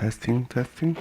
Testing, testing.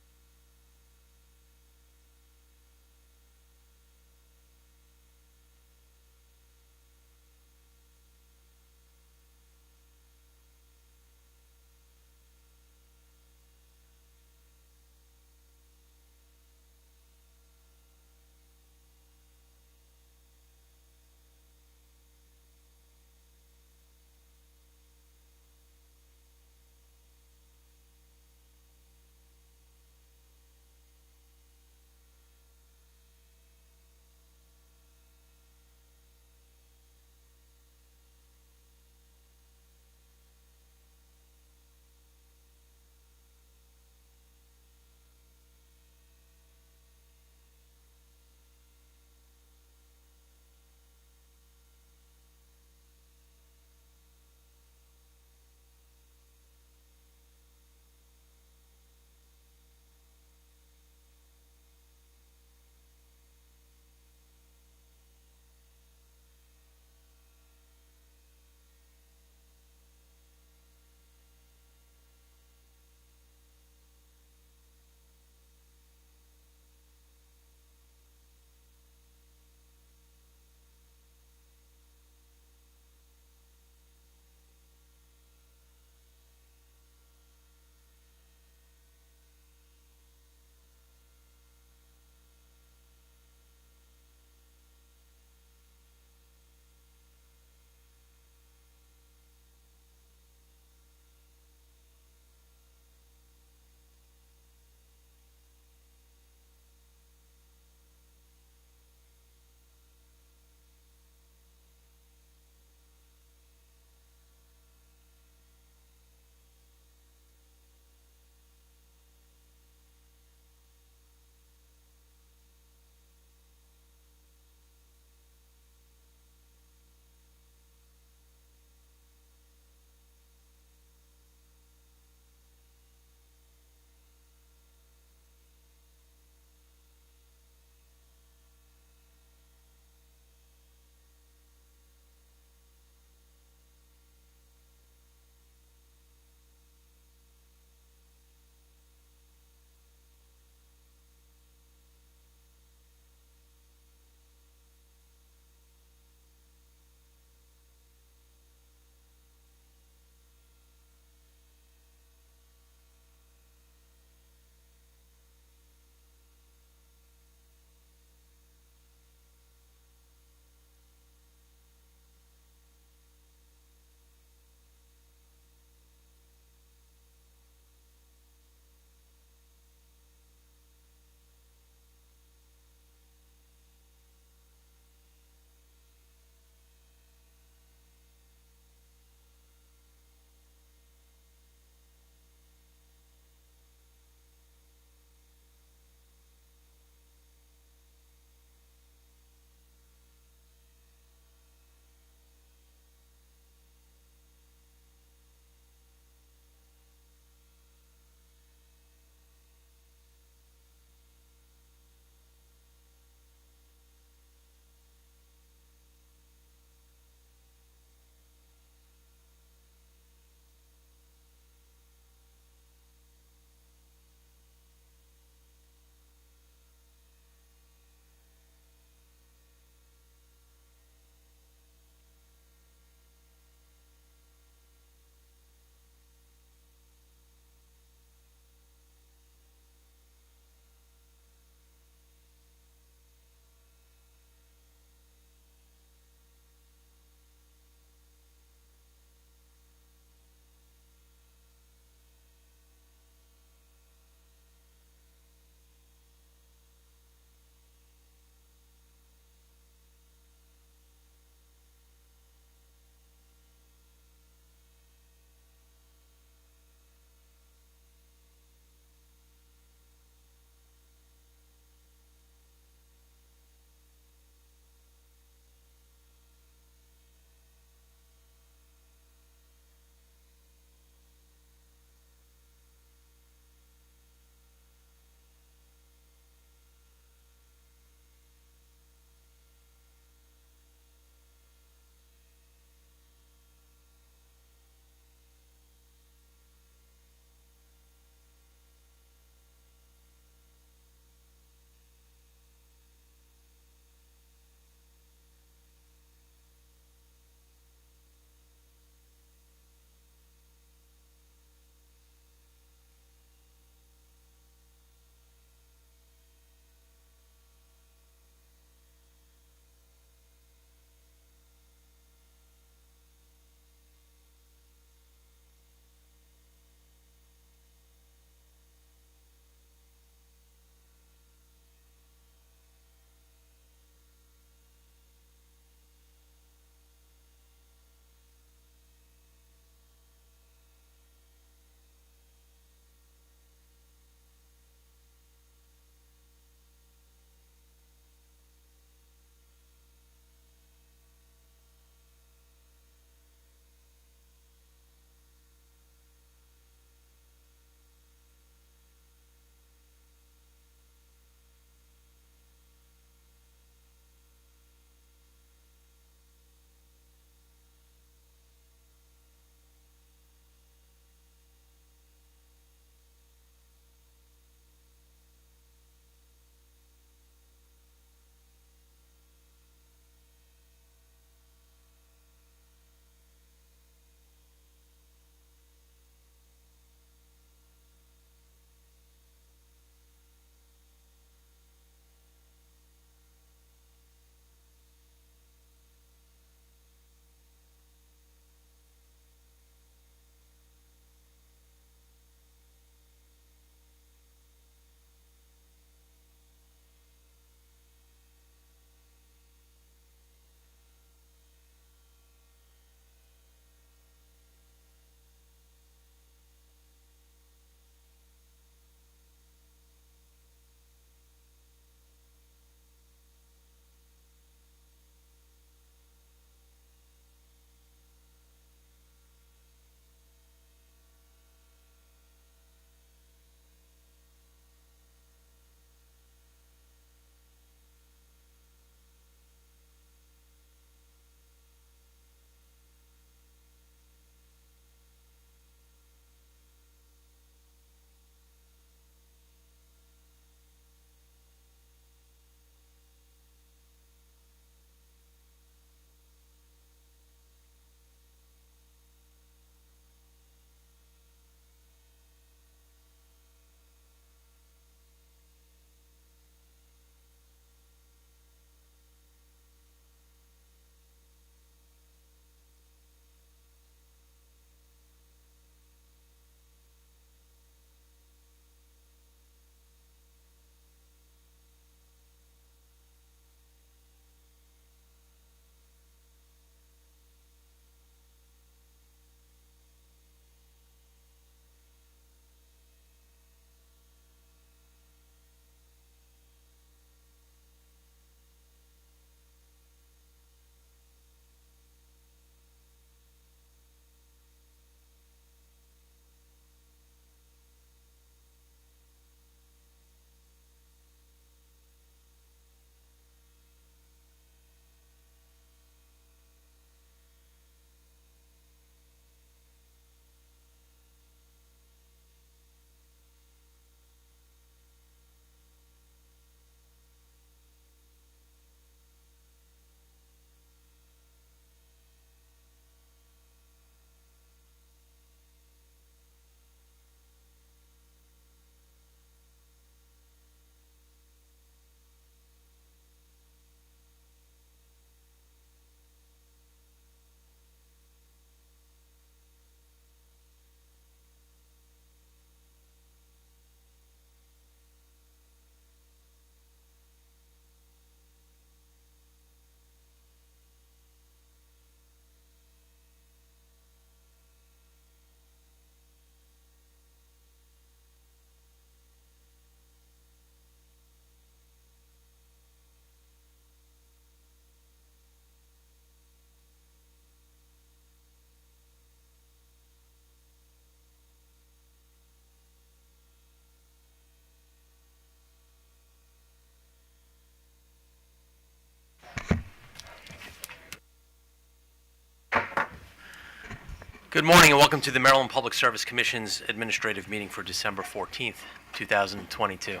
Good morning and welcome to the Maryland Public Service Commission's administrative meeting for December 14th, 2022.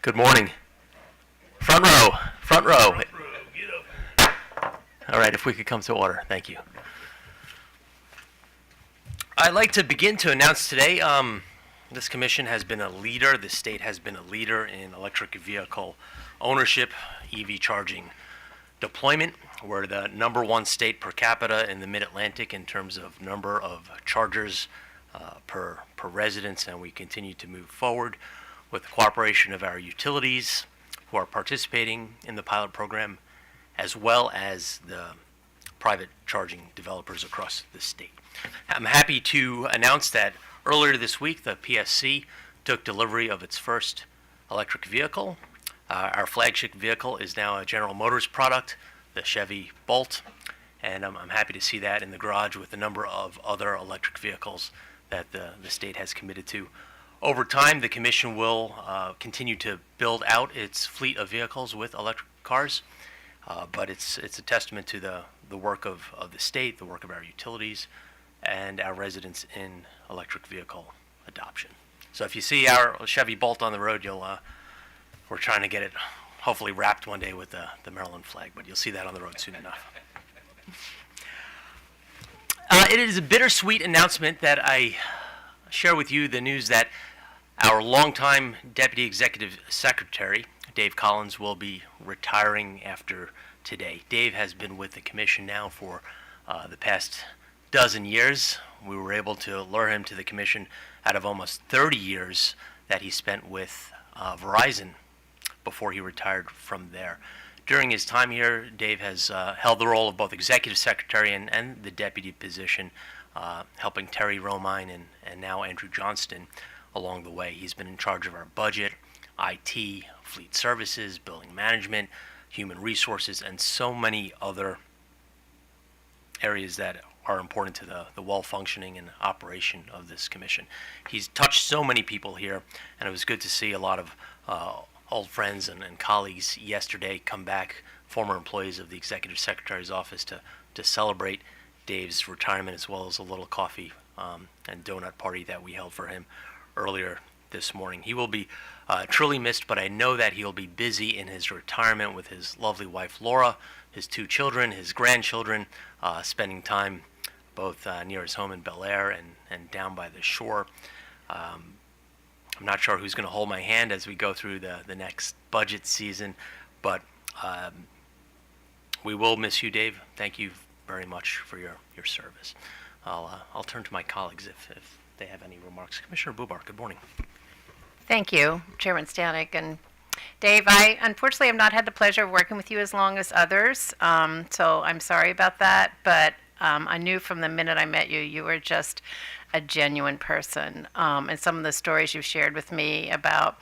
Good morning. Front row, front row. All right, if we could come to order, thank you. I'd like to begin to announce today, this commission has been a leader, the state has been a leader in electric vehicle ownership, EV charging deployment. We're the number one state per capita in the Mid-Atlantic in terms of number of chargers per residence, and we continue to move forward with the cooperation of our utilities who are participating in the pilot program, as well as the private charging developers across the state. I'm happy to announce that earlier this week, the PSC took delivery of its first electric vehicle. Our flagship vehicle is now a General Motors product, the Chevy Bolt, and I'm happy to see that in the garage with a number of other electric vehicles that the state has committed to. Over time, the Commission will continue to build out its fleet of vehicles with electric cars, but it's a testament to the work of the state, the work of our utilities, and our residents in electric vehicle adoption. So if you see our Chevy Bolt on the road, we're trying to get it hopefully wrapped one day with the Maryland flag, but you'll see that on the road soon enough. It is a bittersweet announcement that I share with you the news that our longtime Deputy Executive Secretary, Dave Collins, will be retiring after today. Dave has been with the Commission now for the past dozen years. We were able to lure him to the Commission out of almost 30 years that he spent with Verizon before he retired from there. During his time here, Dave has held the role of both Executive Secretary and the Deputy position, helping Terry Romine and now Andrew Johnston along the way. He's been in charge of our budget, IT, fleet services, building management, human resources, and so many other areas that are important to the well-functioning and operation of this commission. He's touched so many people here, and it was good to see a lot of old friends and colleagues yesterday come back, former employees of the Executive Secretary's office, to celebrate Dave's retirement, as well as a little coffee and donut party that we held for him earlier this morning. He will be truly missed, but I know that he'll be busy in his retirement with his lovely wife Laura, his two children, his grandchildren, spending time both near his home in Bel Air and down by the shore. I'm not sure who's going to hold my hand as we go through the next budget season, but we will miss you, Dave. Thank you very much for your service. I'll turn to my colleagues if they have any remarks. Commissioner Bubar, good morning. Thank you, Chairman Stanek. And Dave, I unfortunately have not had the pleasure of working with you as long as others, so I'm sorry about that, but I knew from the minute I met you, you were just a genuine person. And some of the stories you've shared with me about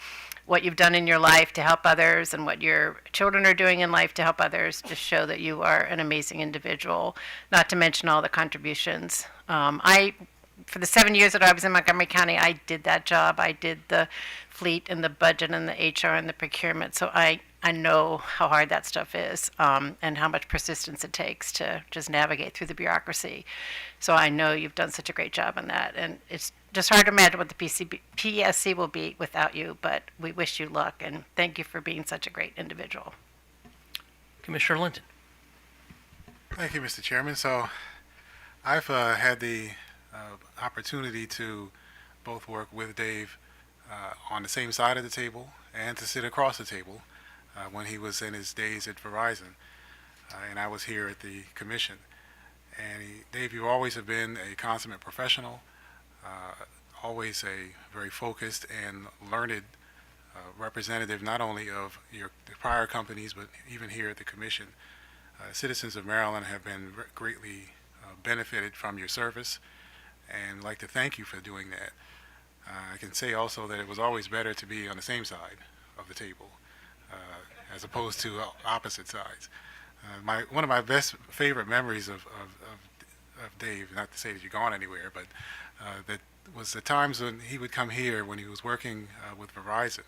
what you've done in your life to help others and what your children are doing in life to help others just show that you are an amazing individual, not to mention all the contributions. For the 7 years that I was in Montgomery County, I did that job. I did the fleet and the budget and the HR and the procurement. So I know how hard that stuff is, and how much persistence it takes to just navigate through the bureaucracy. So I know you've done such a great job on that. And it's just hard to imagine what the PSC will be without you, but we wish you luck, and thank you for being such a great individual. Commissioner Linton. Thank you, Mr. Chairman. So I've had the opportunity to both work with Dave on the same side of the table and to sit across the table when he was in his days at Verizon, and I was here at the commission. And Dave, you always have been a consummate professional, always a very focused and learned representative not only of your prior companies but even here at the commission. Citizens of Maryland have been greatly benefited from your service, and I'd like to thank you for doing that. I can say also that it was always better to be on the same side of the table as opposed to opposite sides. One of my favorite memories of Dave, not to say that you're gone anywhere, but that was the times when he would come here when he was working with Verizon.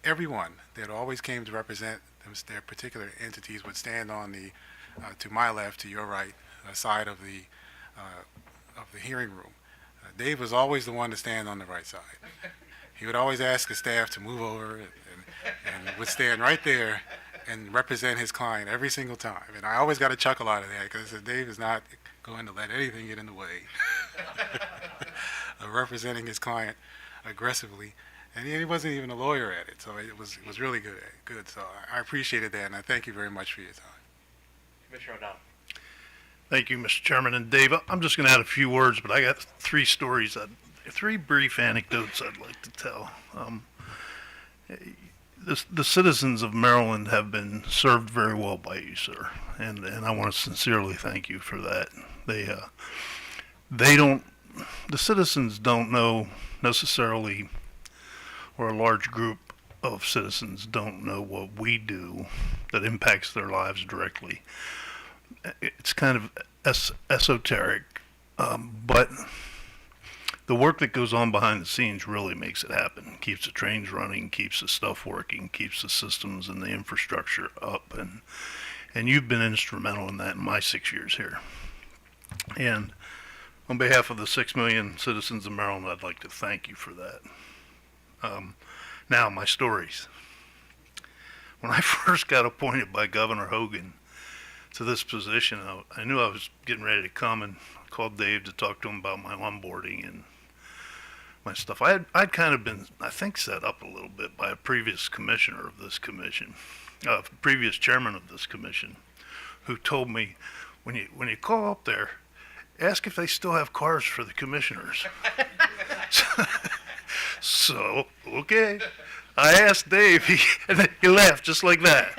Everyone that always came to represent their particular entities would stand on the to my left, to your right, side of the hearing room. Dave was always the one to stand on the right side. He would always ask his staff to move over and would stand right there and represent his client every single time. And I always got a chuckle out of that because Dave is not going to let anything get in the way of representing his client aggressively. And he wasn't even a lawyer at it, so it was really good. So I appreciated that, and I thank you very much for your time. Commissioner O'Donnell. Thank you, Mr. Chairman. And Dave, I'm just going to add a few words, but I got three stories, three brief anecdotes I'd like to tell. The citizens of Maryland have been served very well by you, sir, and I want to sincerely thank you for that. The citizens don't know necessarily, or a large group of citizens don't know what we do that impacts their lives directly. It's kind of esoteric, but the work that goes on behind the scenes really makes it happen. Keeps the trains running, keeps the stuff working, keeps the systems and the infrastructure up, and you've been instrumental in that in my 6 years here. And on behalf of the 6 million citizens of Maryland, I'd like to thank you for that. Now, my stories. When I first got appointed by Governor Hogan to this position, I knew I was getting ready to come, and called Dave to talk to him about my onboarding and my stuff. I'd kind of been, I think, set up a little bit by a previous commissioner of this commission, previous chairman of this commission, who told me, when you call up there, ask if they still have cars for the commissioners. So, okay. I asked Dave, and then he laughed just like that.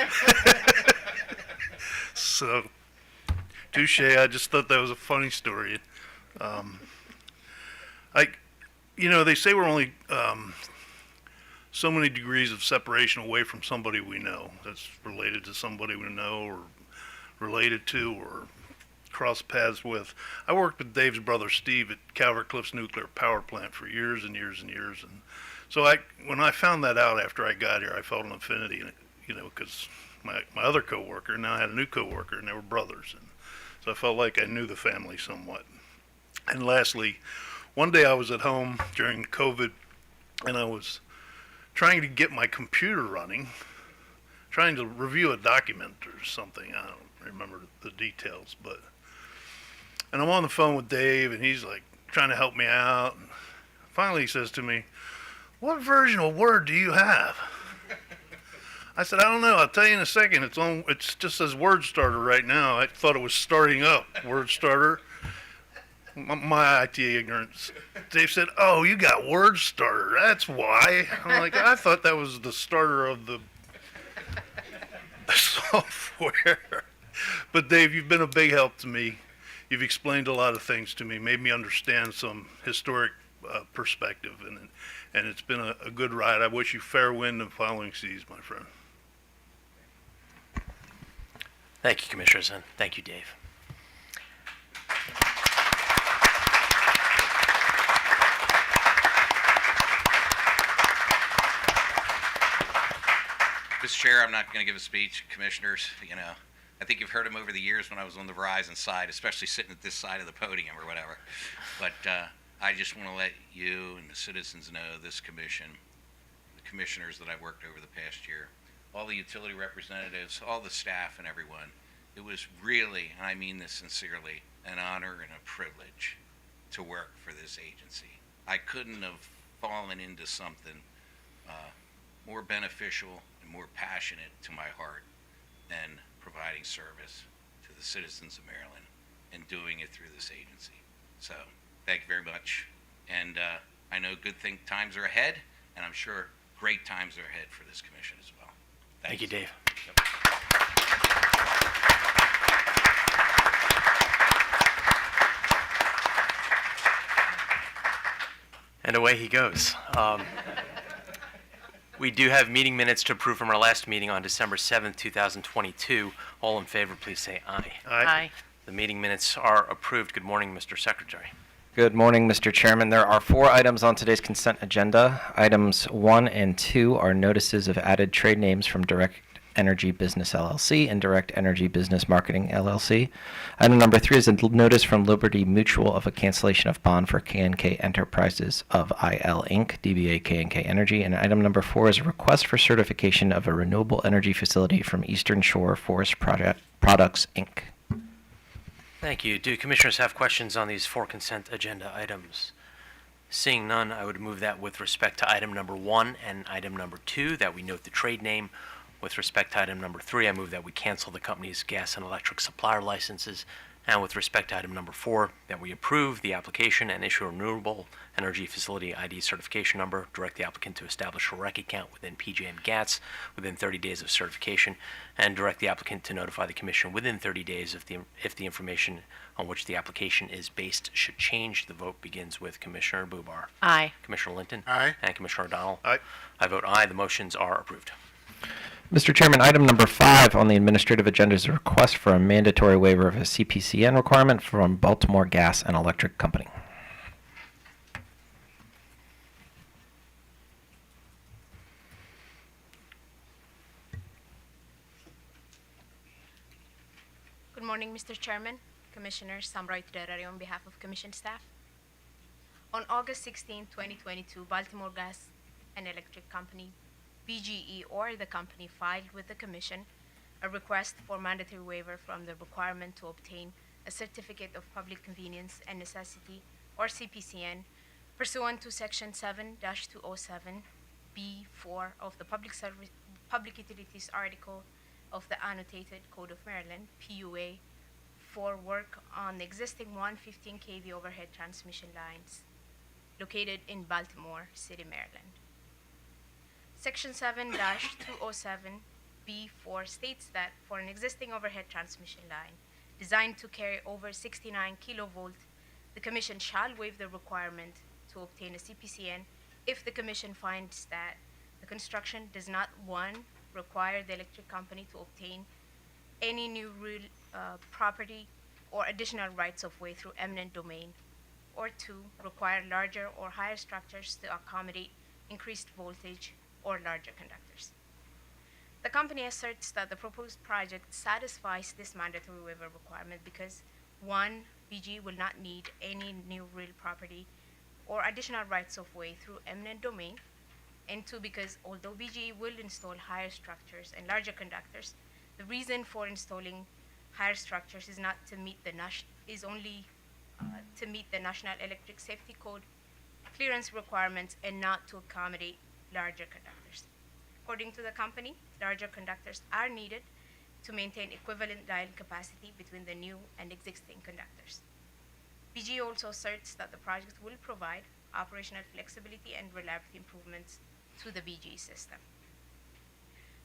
So, touche. I just thought that was a funny story. They say we're only so many degrees of separation away from somebody we know that's related to somebody we know or related to or cross paths with. I worked with Dave's brother Steve at Calvert Cliffs Nuclear Power Plant for years and years and years, and so when I found that out after I got here, I felt an affinity, because my other coworker, now I had a new coworker, and they were brothers, and so I felt like I knew the family somewhat. And lastly, one day I was at home during COVID, and I was trying to get my computer running, trying to review a document or something. I don't remember the details, and I'm on the phone with Dave, and he's like trying to help me out. And finally, he says to me, "What version of Word do you have?" I said, "I don't know. I'll tell you in a second. It just says Word Starter right now." I thought it was starting up, Word Starter. My IT ignorance. Dave said, "Oh, you got Word Starter. That's why." I'm like, I thought that was the starter of the software. But Dave, you've been a big help to me. You've explained a lot of things to me, made me understand some historic perspective, and it's been a good ride. I wish you fair wind and following seas, my friend. Thank you, Commissioners, and thank you, Dave. Mr. Chair, I'm not going to give a speech. Commissioners, I think you've heard him over the years when I was on the Verizon side, especially sitting at this side of the podium or whatever. But I just want to let you and the citizens know this commission, the commissioners that I worked over the past year, all the utility representatives, all the staff and everyone, it was really, and I mean this sincerely, an honor and a privilege to work for this agency. I couldn't have fallen into something more beneficial and more passionate to my heart than providing service to the citizens of Maryland and doing it through this agency. So thank you very much. And I know good times are ahead, and I'm sure great times are ahead for this commission as well. Thank you, Dave. Yep. And away he goes. We do have meeting minutes to approve from our last meeting on December 7th, 2022. All in favor, please say aye. Aye. The meeting minutes are approved. Good morning, Mr. Secretary. Good morning, Mr. Chairman. There are 4 items on today's consent agenda. Items 1 and 2 are notices of added trade names from Direct Energy Business LLC and Direct Energy Business Marketing LLC. Item number 3 is a notice from Liberty Mutual of a cancellation of bond for K&K Enterprises of IL Inc., DBA K&K Energy. And item number 4 is a request for certification of a renewable energy facility from Eastern Shore Forest Products, Inc. Thank you. Do commissioners have questions on these 4 consent agenda items? Seeing none, I would move that with respect to item number 1 and item number 2, that we note the trade name. With respect to item number 3, I move that we cancel the company's gas and electric supplier licenses. And with respect to item number 4, that we approve the application and issue a renewable energy facility ID certification number, direct the applicant to establish a REC account within PJM GATS within 30 days of certification, and direct the applicant to notify the commission within 30 days if the information on which the application is based should change. The vote begins with Commissioner Bubar. Aye. Commissioner Linton. Aye. And Commissioner O'Donnell. Aye. I vote aye. The motions are approved. Mr. Chairman, item number 5 on the administrative agenda is a request for a mandatory waiver of a CPCN requirement from Baltimore Gas and Electric Company. Good morning, Mr. Chairman, Commissioners. I'm Roy Terrari on behalf of Commission staff. On August 16, 2022, Baltimore Gas and Electric Company, BGE, or the company, filed with the Commission a request for mandatory waiver from the requirement to obtain a Certificate of Public Convenience and Necessity, or CPCN, pursuant to Section 7-207B4 of the Public Utilities Article of the Annotated Code of Maryland, PUA, for work on the existing 115 kV overhead transmission lines located in Baltimore City, Maryland. Section 7-207B4 states that for an existing overhead transmission line designed to carry over 69 kilovolt, the Commission shall waive the requirement to obtain a CPCN if the Commission finds that the construction does not, 1, require the electric company to obtain any new real property or additional rights of way through eminent domain, or 2, require larger or higher structures to accommodate increased voltage or larger conductors. The company asserts that the proposed project satisfies this mandatory waiver requirement because 1, BG will not need any new real property or additional rights of way through eminent domain, and 2, because although BG will install higher structures and larger conductors, the reason for installing higher structures is not to meet the to meet the National Electric Safety Code clearance requirements and not to accommodate larger conductors. According to the company, larger conductors are needed to maintain equivalent dial capacity between the new and existing conductors. BG also asserts that the project will provide operational flexibility and reliability improvements to the BG system.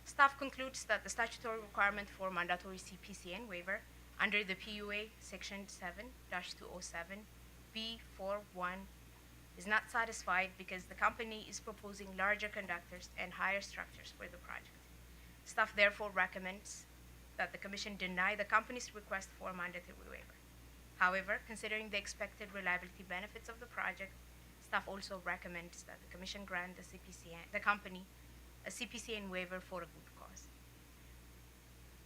Staff concludes that the statutory requirement for mandatory CPCN waiver under the PUA Section 7-207B41 is not satisfied because the company is proposing larger conductors and higher structures for the project. Staff therefore recommends that the Commission deny the company's request for a mandatory waiver. However, considering the expected reliability benefits of the project, staff also recommends that the Commission grant the company a CPCN waiver for a good cause.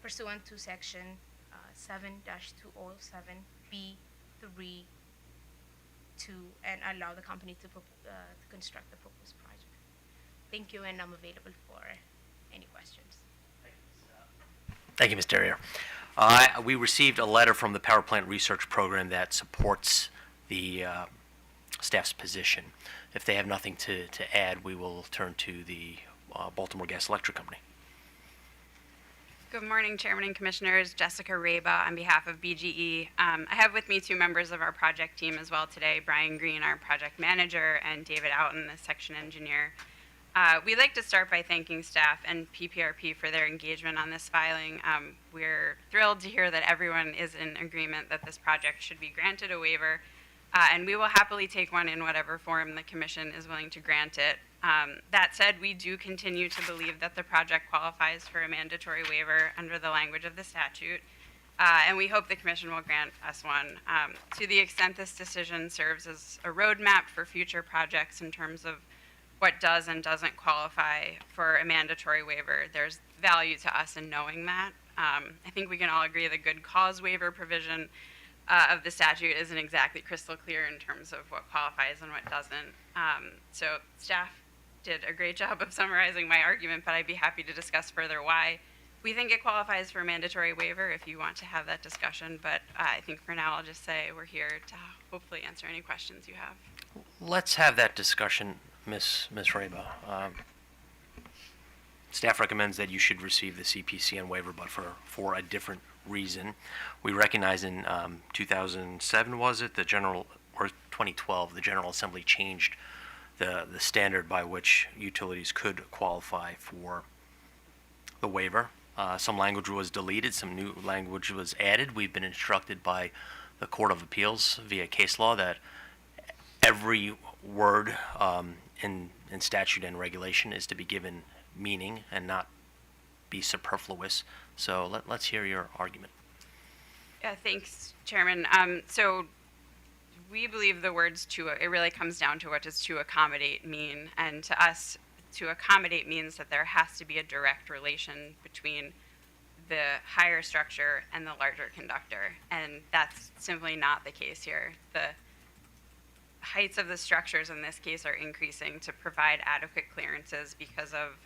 Pursuant to Section 7-207B3 and allow the company to construct the proposed project. Thank you, and I'm available for any questions. Thank you, Ms. Derriere. We received a letter from the Power Plant Research Program that supports the staff's position. If they have nothing to add, we will turn to the Baltimore Gas Electric Company. Good morning, Chairman and Commissioners. Jessica Reba on behalf of BGE. I have with me 2 members of our project team as well today, Brian Green, our project manager, and David Outen, the section engineer. We'd like to start by thanking staff and PPRP for their engagement on this filing. We're thrilled to hear that everyone is in agreement that this project should be granted a waiver, and we will happily take one in whatever form the Commission is willing to grant it. That said, we do continue to believe that the project qualifies for a mandatory waiver under the language of the statute, and we hope the Commission will grant us one. To the extent this decision serves as a roadmap for future projects in terms of what does and doesn't qualify for a mandatory waiver, there's value to us in knowing that. I think we can all agree the good cause waiver provision of the statute isn't exactly crystal clear in terms of what qualifies and what doesn't. So staff did a great job of summarizing my argument, but I'd be happy to discuss further why we think it qualifies for mandatory waiver if you want to have that discussion. But I think for now I'll just say we're here to hopefully answer any questions you have. Let's have that discussion, Ms. Reba. Staff recommends that you should receive the CPCN waiver, but for a different reason. We recognize in 2007, was it, or 2012, the General Assembly changed the standard by which utilities could qualify for the waiver. Some language was deleted, some new language was added. We've been instructed by the Court of Appeals via case law that every word in statute and regulation is to be given meaning and not be superfluous. So let's hear your argument. Yeah, thanks, Chairman. So we believe the words it really comes down to what does to accommodate mean. And to us, to accommodate means that there has to be a direct relation between the higher structure and the larger conductor. And that's simply not the case here. The heights of the structures in this case are increasing to provide adequate clearances because of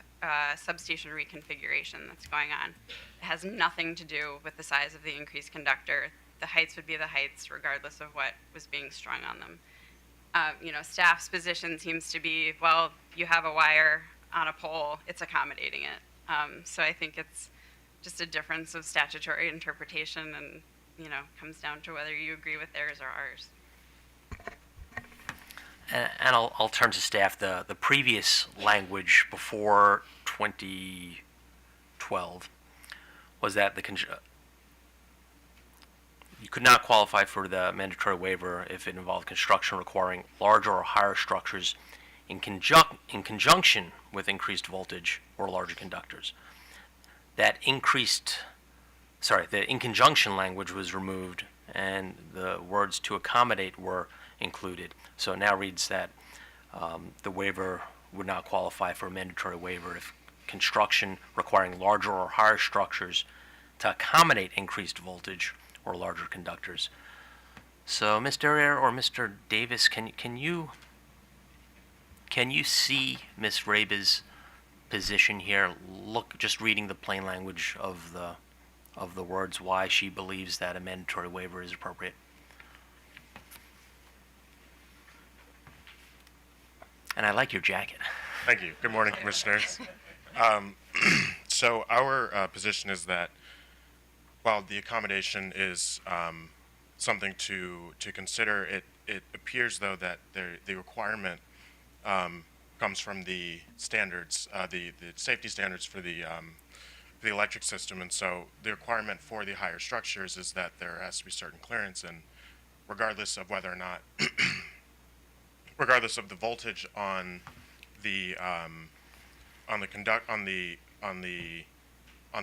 substation reconfiguration that's going on. It has nothing to do with the size of the increased conductor. The heights would be the heights regardless of what was being strung on them. Staff's position seems to be, well, you have a wire on a pole, it's accommodating it. So I think it's just a difference of statutory interpretation and, comes down to whether you agree with theirs or ours. And I'll turn to staff. The previous language before 2012 was that you could not qualify for the mandatory waiver if it involved construction requiring larger or higher structures in conjunction with increased voltage or larger conductors. That in conjunction language was removed, and the words to accommodate were included. So it now reads that the waiver would not qualify for a mandatory waiver if construction requiring larger or higher structures to accommodate increased voltage or larger conductors. So, Ms. Derriere or Mr. Davis, can you see Ms. Reba's position here? Look, just reading the plain language of the words, why she believes that a mandatory waiver is appropriate. And I like your jacket. Thank you. Good morning, Commissioners. So our position is that while the accommodation is something to consider, it appears, though, that the requirement comes from the standards, the safety standards for the electric system. And so the requirement for the higher structures is that there has to be certain clearance, and regardless of whether or not regardless of the voltage on the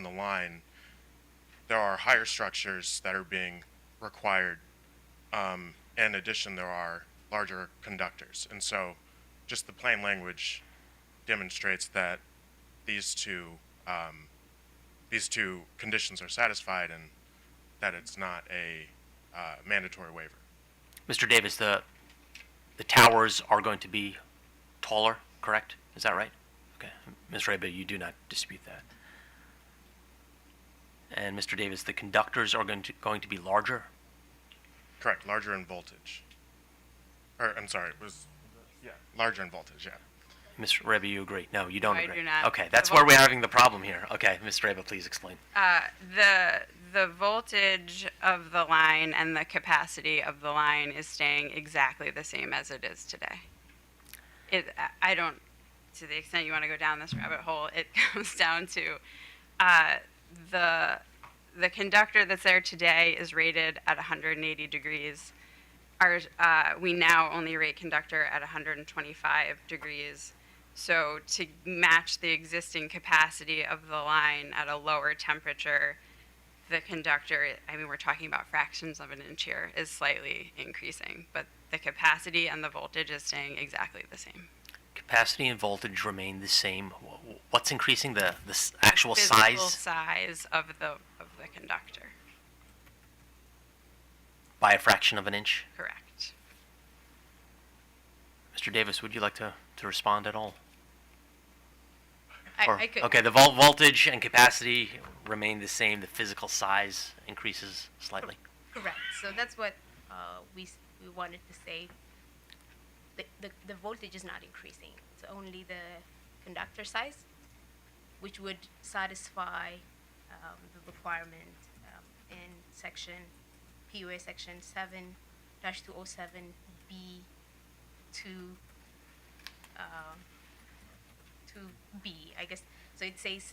line, there are higher structures that are being required. In addition, there are larger conductors, and so just the plain language demonstrates that these two conditions are satisfied, and that it's not a mandatory waiver. Mr. Davis, the towers are going to be taller, correct? Is that right? Okay. Ms. Reba, you do not dispute that. And Mr. Davis, the conductors are going to be larger? Correct, larger in voltage. Or, I'm sorry, larger in voltage, yeah. Ms. Reba, you agree? No, you don't No, I agree. do not. Okay, that's where we're having the problem here. Okay, Ms. Reba, please explain. The voltage of the line and the capacity of the line is staying exactly the same as it is today. I don't, to the extent you want to go down this rabbit hole, it comes down to the conductor that's there today is rated at 180 degrees. We now only rate conductor at 125 degrees. So to match the existing capacity of the line at a lower temperature, the conductor, we're talking about fractions of an inch here, is slightly increasing, but the capacity and the voltage is staying exactly the same. capacity and voltage remain the same. What's increasing the actual Physical size size of the conductor. by a fraction of an inch? Correct. Mr. Davis, would you like to respond at all? I could. Okay, the voltage and capacity remain the same. The physical size increases slightly. Correct. So that's what we wanted to say. The voltage is not increasing. It's only the conductor size, which would satisfy the requirement in section PUA section 7-207B to B, I guess. So it says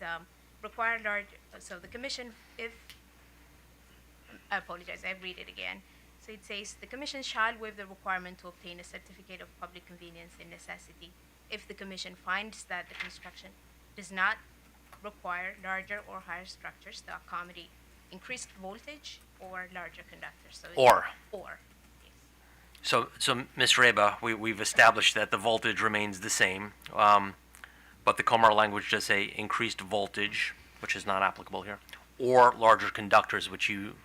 require large. So the commission, if I apologize, I read it again. So it says the commission shall waive the requirement to obtain a certificate of public convenience and necessity if the commission finds that the construction does not require larger or higher structures to accommodate increased voltage or larger conductors. So it's Or. Yes. So Ms. Reba, we've established that the voltage remains the same, but the Comar language does say increased voltage, which is not applicable here, or larger conductors, which you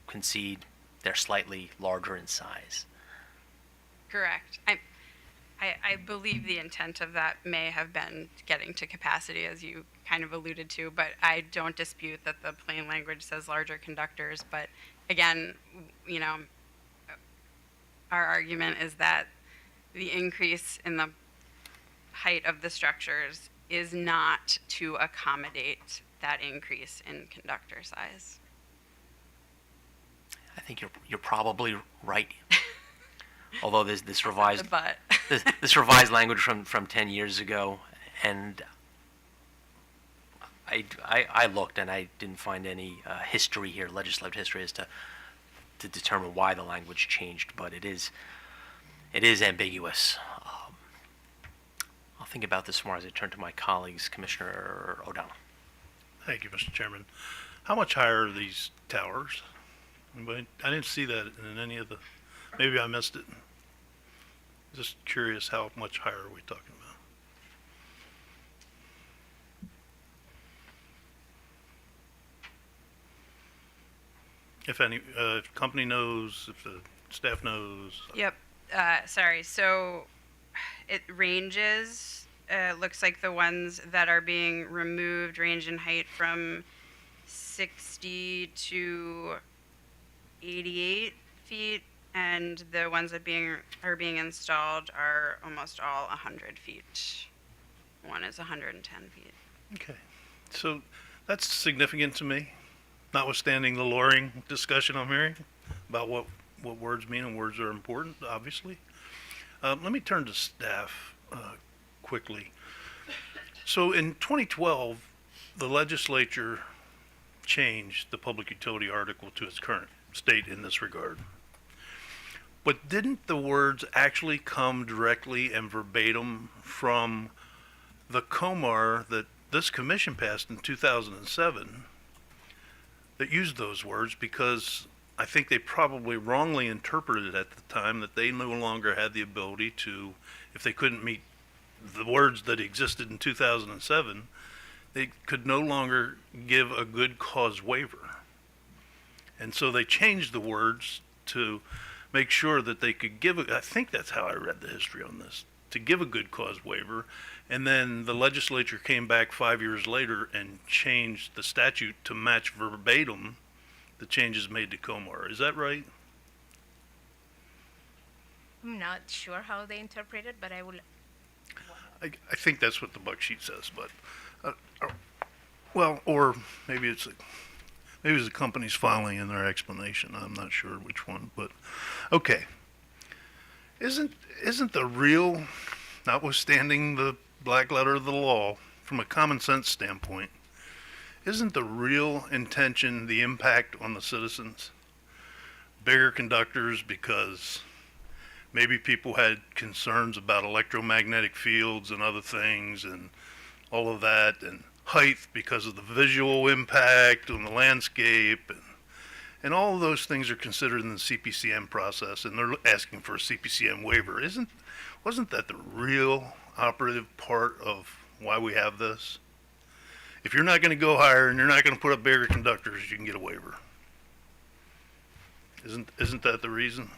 concede they're slightly larger in size. Correct. I believe the intent of that may have been getting to capacity, as you kind of alluded to, but I don't dispute that the plain language says larger conductors. But again, our argument is that the increase in the height of the structures is not to accommodate that increase in conductor size. I think you're probably right. Although this revised But this revised language from 10 years ago, and I looked and I didn't find any history here, legislative history, as to determine why the language changed. But it is ambiguous. I'll think about this more as I turn to my colleagues, Commissioner O'Donnell. Thank you, Mr. Chairman. How much higher are these towers? Anybody? I didn't see that in any of the, maybe I missed it. Just curious, how much higher are we talking about? If any, if company knows, if the staff knows. Yep. Sorry. So it ranges. Looks like the ones that are being removed range in height from 60 to 88 feet, and the ones that are being installed are almost all 100 feet. One is 110 feet. Okay, so that's significant to me, notwithstanding the luring discussion I'm hearing about what words mean, and words are important, obviously. Let me turn to staff quickly. So in 2012, the legislature changed the public utility article to its current state in this regard. But didn't the words actually come directly and verbatim from the Comar that this commission passed in 2007 that used those words? Because I think they probably wrongly interpreted at the time that they no longer had the ability to, if they couldn't meet the words that existed in 2007, they could no longer give a good cause waiver. And so they changed the words to make sure that they could give I think that's how I read the history on this, to give a good cause waiver. And then the legislature came back 5 years later and changed the statute to match verbatim the changes made to Comar. Is that right? I'm not sure how they interpret it, but I will. I think that's what the buck sheet says, but, well, or maybe it's the company's filing in their explanation. I'm not sure which one, but, okay. Isn't the real, notwithstanding the black letter of the law, from a common sense standpoint, isn't the real intention the impact on the citizens? Bigger conductors because maybe people had concerns about electromagnetic fields and other things and all of that, and height because of the visual impact on the landscape, and all of those things are considered in the CPCN process, and they're asking for a CPCN waiver. Wasn't that the real operative part of why we have this? If you're not going to go higher and you're not going to put up bigger conductors, you can get a waiver. Isn't that the reason?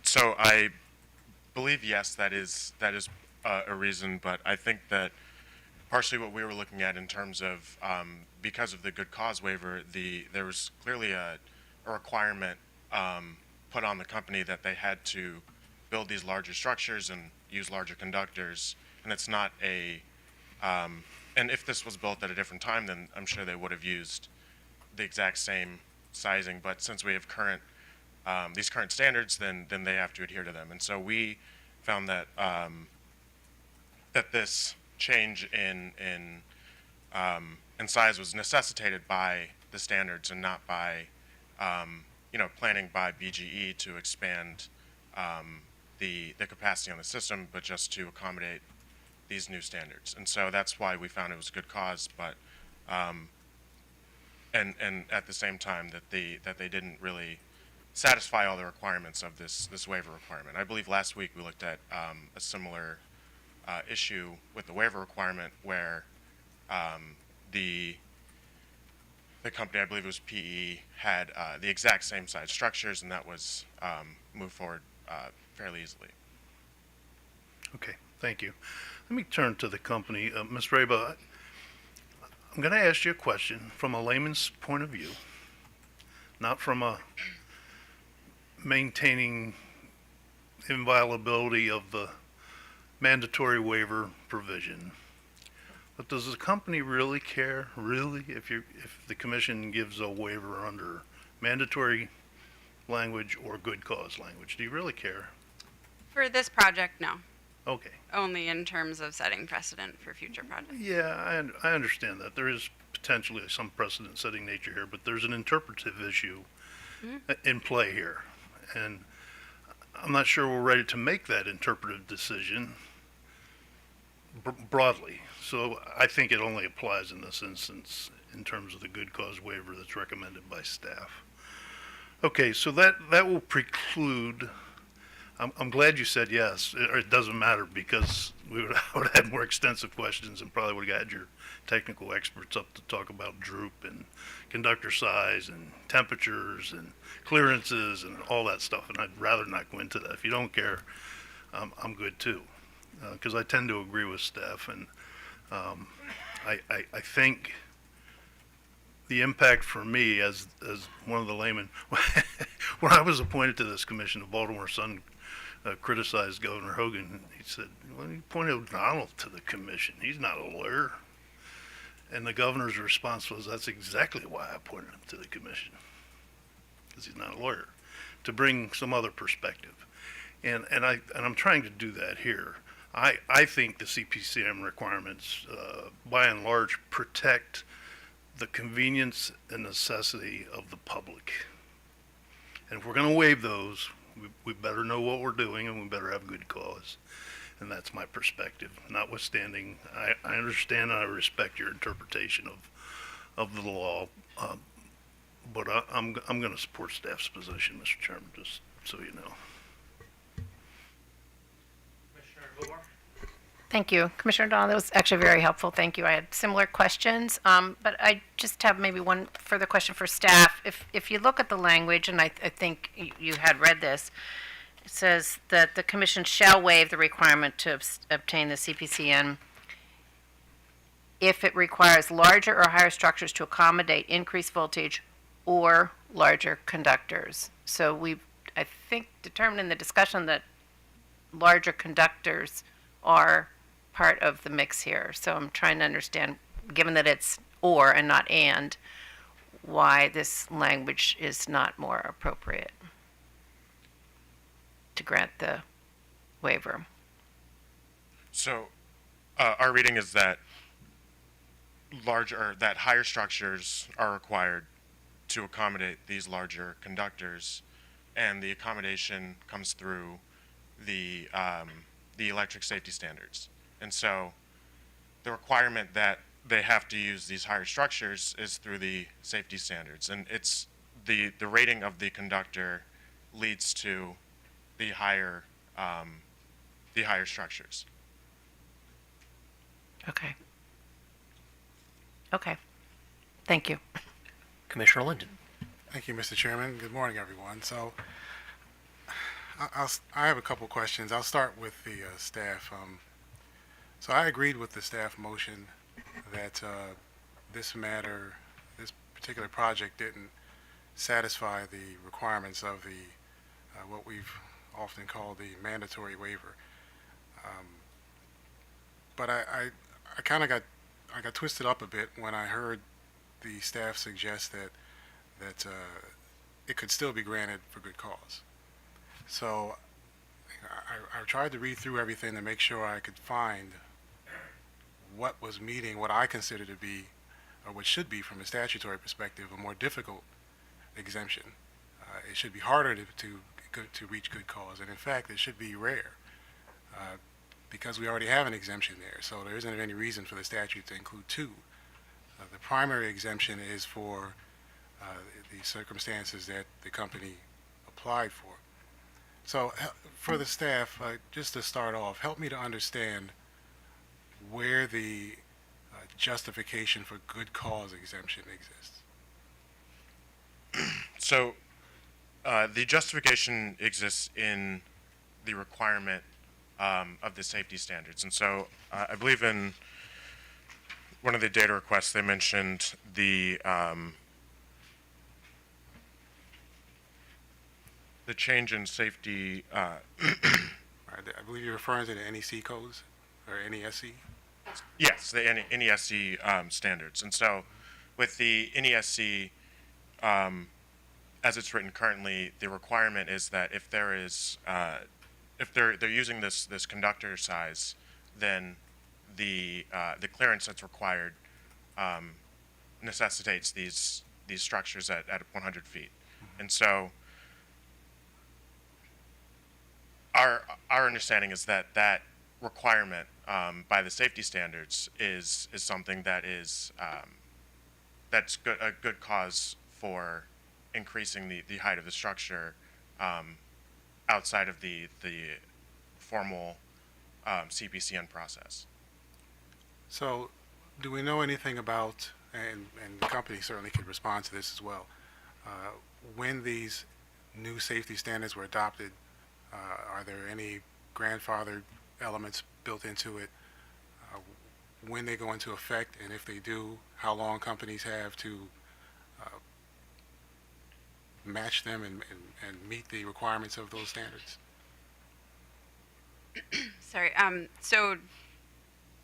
So I believe, yes, that is a reason, but I think that partially what we were looking at in terms of, because of the good cause waiver, there was clearly a requirement put on the company that they had to build these larger structures and use larger conductors, and it's not and if this was built at a different time, then I'm sure they would have used the exact same sizing, but since we have these current standards, then they have to adhere to them. And so we found that that this change in size was necessitated by the standards and not by planning by BGE to expand the capacity on the system, but just to accommodate these new standards. And so that's why we found it was a good cause, but and at the same time that they didn't really satisfy all the requirements of this waiver requirement. I believe last week we looked at a similar issue with the waiver requirement where the company, I believe it was PE, had the exact same size structures, and that was moved forward fairly easily. Okay, thank you. Let me turn to the company. Ms. Reba, I'm going to ask you a question from a layman's point of view, not from a maintaining inviolability of the mandatory waiver provision. But does the company really care, if the commission gives a waiver under mandatory language or good cause language? Do you really care? For this project, no. Okay. Only in terms of setting precedent for future projects. Yeah, I understand that. There is potentially some precedent-setting nature here, but there's an interpretive issue in play here. And I'm not sure we're ready to make that interpretive decision broadly. So I think it only applies in this instance in terms of the good cause waiver that's recommended by staff. Okay, so that will preclude. I'm glad you said yes. It doesn't matter because I would have had more extensive questions and probably would have had your technical experts up to talk about droop and conductor size and temperatures and clearances and all that stuff. And I'd rather not go into that. If you don't care, I'm good too, because I tend to agree with staff. And I think the impact for me as one of the laymen, when I was appointed to this commission, the Baltimore Sun criticized Governor Hogan. He said, well, he pointed O'Donnell to the commission. He's not a lawyer. And the governor's response was, that's exactly why I appointed him to the commission, because he's not a lawyer, to bring some other perspective. And I'm trying to do that here. I think the CPCM requirements, by and large, protect the convenience and necessity of the public. And if we're going to waive those, we better know what we're doing, and we better have good cause. And that's my perspective. Notwithstanding, I understand and I respect your interpretation of the law, but I'm going to support staff's position, Mr. Chairman, just so you know. Commissioner Villar? Thank you, Commissioner O'Donnell. That was actually very helpful. Thank you. I had similar questions, but I just have maybe one further question for staff. If you look at the language, and I think you had read this, it says that the commission shall waive the requirement to obtain the CPCN if it requires larger or higher structures to accommodate increased voltage or larger conductors. So we've, I think, determined in the discussion that larger conductors are part of the mix here. So I'm trying to understand, given that it's or and not and, why this language is not more appropriate to grant the waiver. So our reading is that higher structures are required to accommodate these larger conductors, and the accommodation comes through the electric safety standards. And so the requirement that they have to use these higher structures is through the safety standards, and it's the rating of the conductor leads to the higher the higher structures. Okay. Okay. Thank you. Commissioner Linden. Thank you, Mr. Chairman. Good morning, everyone. So I have a couple questions. I'll start with the staff. So I agreed with the staff motion that this particular project didn't satisfy the requirements of the what we've often called the mandatory waiver. But I kind of got twisted up a bit when I heard the staff suggest that it could still be granted for good cause. So I tried to read through everything to make sure I could find what was meeting what I consider to be, or what should be from a statutory perspective, a more difficult exemption. It should be harder to reach good cause, and in fact, it should be rare because we already have an exemption there. So there isn't any reason for the statute to include two. The primary exemption is for the circumstances that the company applied for. So for the staff, just to start off, help me to understand where the justification for good cause exemption exists. So the justification exists in the requirement of the safety standards. And so I believe in one of the data requests they mentioned the change in safety. Right, I believe you're referring to the NEC codes or NESC. Yes, the NESC standards. And so with the NESC, as it's written currently, the requirement is that if there is, if they're using this conductor size, then the clearance that's required necessitates these structures at 100 feet. And so our understanding is that that requirement by the safety standards is something that is that's a good cause for increasing the height of the structure outside of the formal CPCN process. So do we know anything about, and the company certainly could respond to this as well, when these new safety standards were adopted, are there any grandfathered elements built into it? When they go into effect, and if they do, how long companies have to match them and meet the requirements of those standards? Sorry. So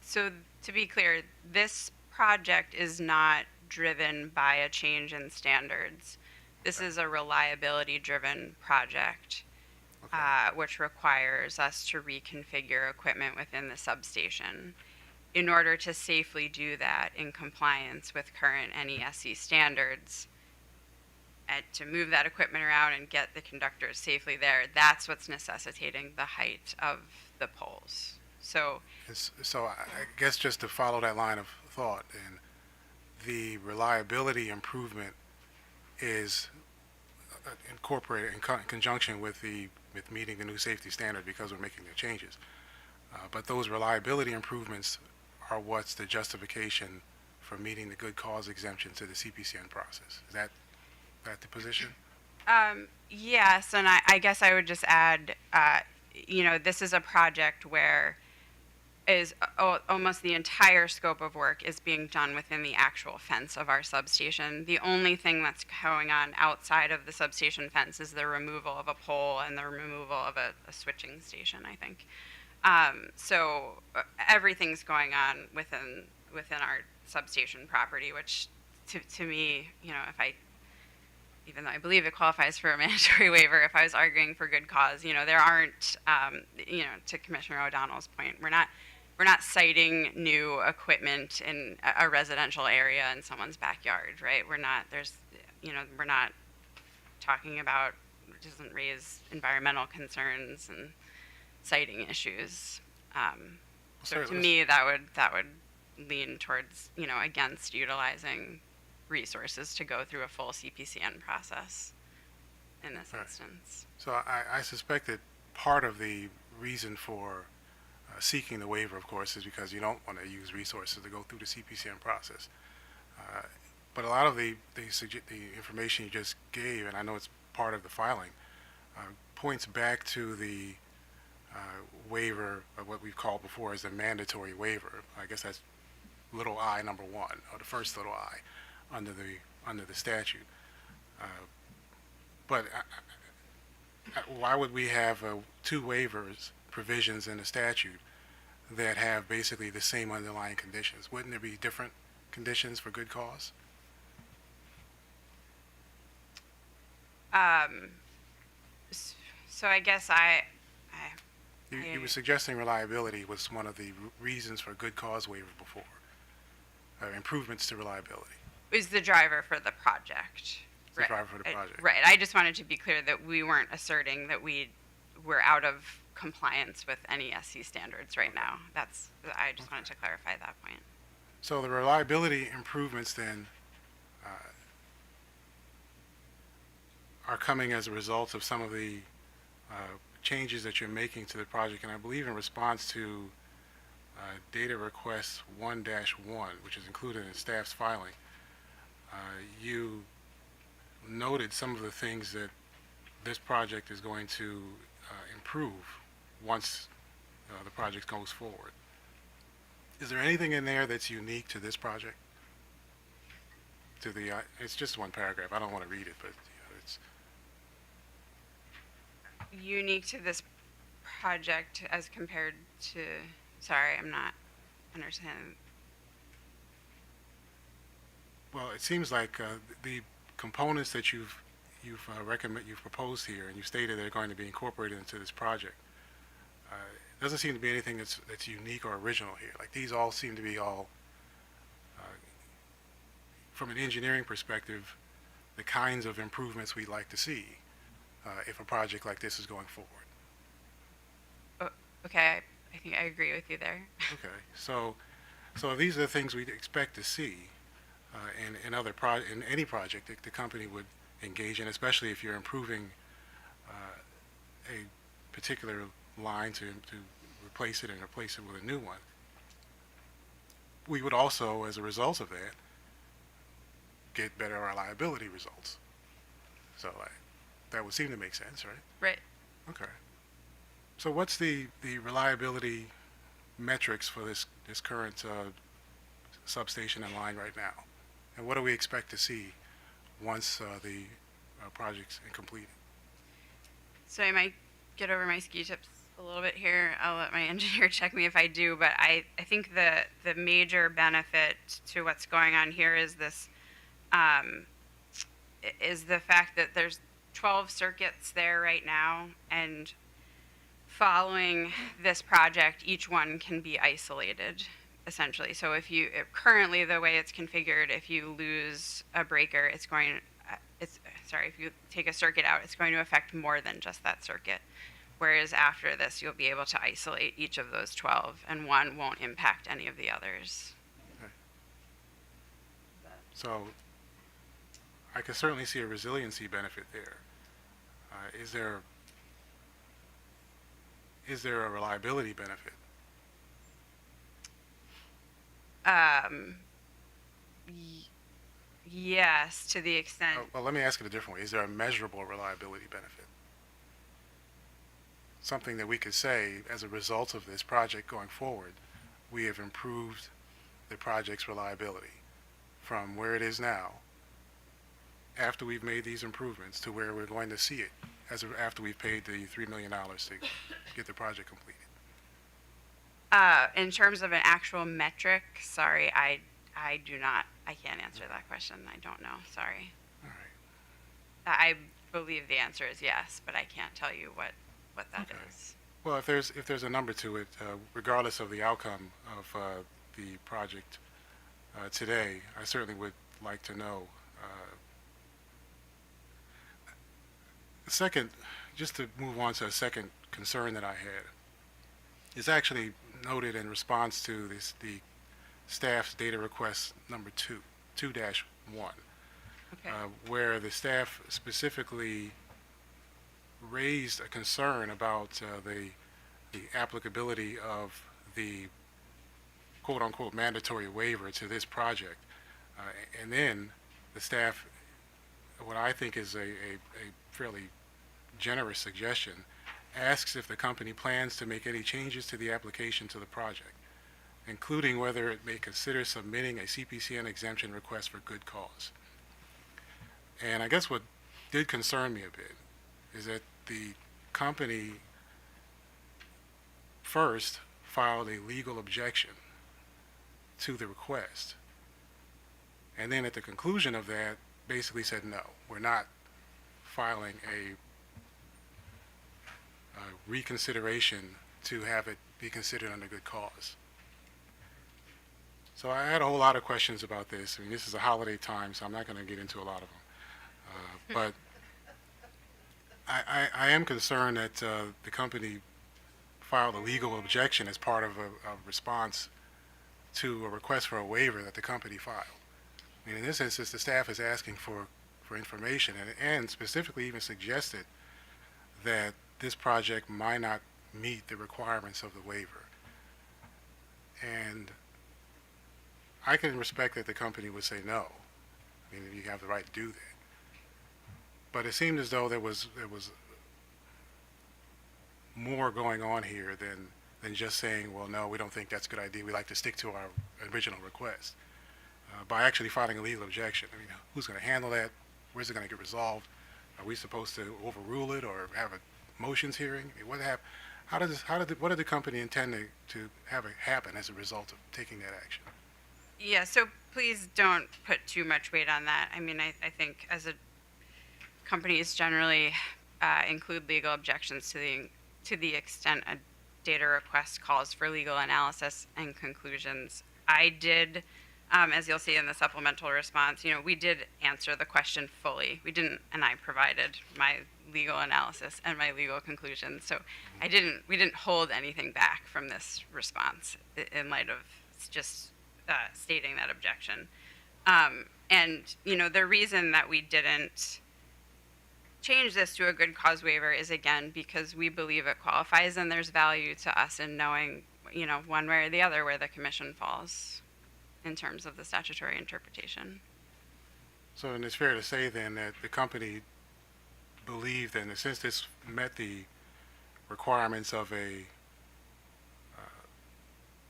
to be clear, this project is not driven by a change in standards. This is a reliability-driven project, which requires us to reconfigure equipment within the substation. In order to safely do that in compliance with current NESC standards, and to move that equipment around and get the conductors safely there, that's what's necessitating the height of the poles. So So I guess just to follow that line of thought, and the reliability improvement is incorporated in conjunction with meeting the new safety standard because we're making the changes. But those reliability improvements are what's the justification for meeting the good cause exemption to the CPCN process. Is that the position? yes, and I guess I would just add, this is a project where almost the entire scope of work is being done within the actual fence of our substation. The only thing that's going on outside of the substation fence is the removal of a pole and the removal of a switching station, I think. So everything's going on within our substation property, which to me, even though I believe it qualifies for a mandatory waiver, if I was arguing for good cause, there aren't, to Commissioner O'Donnell's point, we're not citing new equipment in a residential area in someone's backyard, right? We're not talking about, it doesn't raise environmental concerns and citing issues. So to me, that would lean towards, against utilizing resources to go through a full CPCN process in this instance. So I suspect that part of the reason for seeking the waiver, of course, is because you don't want to use resources to go through the CPCN process. But a lot of the information you just gave, and I know it's part of the filing, points back to the waiver of what we've called before as a mandatory waiver. I guess that's little I number 1, or the first little I under the statute. But why would we have 2 waivers provisions in the statute that have basically the same underlying conditions? Wouldn't there be different conditions for good cause? So I guess You were suggesting reliability was one of the reasons for good cause waiver before, improvements to reliability. is the driver for the project. It's the driver for the project. Right. I just wanted to be clear that we weren't asserting that we were out of compliance with any SC standards right now. I just wanted to clarify that point. So the reliability improvements then are coming as a result of some of the changes that you're making to the project, and I believe in response to data request 1-1, which is included in staff's filing, you noted some of the things that this project is going to improve once the project goes forward. Is there anything in there that's unique to this project? It's just one paragraph. I don't want to read it, but it's Unique to this project as compared to, sorry, I'm not understanding. well. It seems like the components that you've proposed here, and you stated they're going to be incorporated into this project. Doesn't seem to be anything that's unique or original here. Like these all seem to be from an engineering perspective, the kinds of improvements we'd like to see if a project like this is going forward. Okay, I think I agree with you there. Okay, so these are the things we'd expect to see in any project that the company would engage in, especially if you're improving a particular line to replace it and replace it with a new one. We would also, as a result of that, get better reliability results. So that would seem to make sense, right? Right. Okay. So what's the reliability metrics for this current substation and line right now? And what do we expect to see once the project's completed? So I might get over my ski tips a little bit here. I'll let my engineer check me if I do, but I think the major benefit to what's going on here is this, is the fact that there's 12 circuits there right now, and following this project, each one can be isolated, essentially. So if currently the way it's configured, if you lose a breaker, if you take a circuit out, it's going to affect more than just that circuit. Whereas after this, you'll be able to isolate each of those 12, and one won't impact any of the others. Okay. So I can certainly see a resiliency benefit there. Is there a reliability benefit? Yes, to the extent. Well, let me ask it a different way. Is there a measurable reliability benefit? Something that we could say, as a result of this project going forward, we have improved the project's reliability from where it is now, after we've made these improvements, to where we're going to see it after we've paid the $3 million to get the project completed. In terms of an actual metric, sorry, I do not. I can't answer that question. I don't know. Sorry. All right. I believe the answer is yes, but I can't tell you what that is. Well, if there's a number to it, regardless of the outcome of the project today, I certainly would like to know. Second, just to move on to a second concern that I had, is actually noted in response to the staff's data request number 2-1, Okay. where the staff specifically raised a concern about the the applicability of the quote-unquote mandatory waiver to this project. And then the staff, what I think is a fairly generous suggestion, asks if the company plans to make any changes to the application to the project, including whether it may consider submitting a CPCN exemption request for good cause. And I guess what did concern me a bit is that the company first filed a legal objection to the request, and then at the conclusion of that basically said, no, we're not filing a reconsideration to have it be considered under good cause. So I had a whole lot of questions about this. I mean, this is a holiday time, so I'm not going to get into a lot of them. But I am concerned that the company filed a legal objection as part of a response to a request for a waiver that the company filed. I mean, in this instance, the staff is asking for information and specifically even suggested that this project might not meet the requirements of the waiver. And I can respect that the company would say no. I mean, you have the right to do that. But it seemed as though there was more going on here than just saying, well, no, we don't think that's a good idea. We like to stick to our original request. By actually filing a legal objection, I mean, who's going to handle that? Where's it going to get resolved? Are we supposed to overrule it or have a motions hearing? I mean, what did the company intend to have it happen as a result of taking that action? Yeah, so please don't put too much weight on that. I mean, I think as a companies generally include legal objections to the extent a data request calls for legal analysis and conclusions. I did, as you'll see in the supplemental response, we did answer the question fully. We provided my legal analysis and my legal conclusions. So we didn't hold anything back from this response in light of just stating that objection. And the reason that we didn't change this to a good cause waiver is, again, because we believe it qualifies and there's value to us in knowing, one way or the other where the commission falls in terms of the statutory interpretation. So then it's fair to say then that the company believed that since this met the requirements of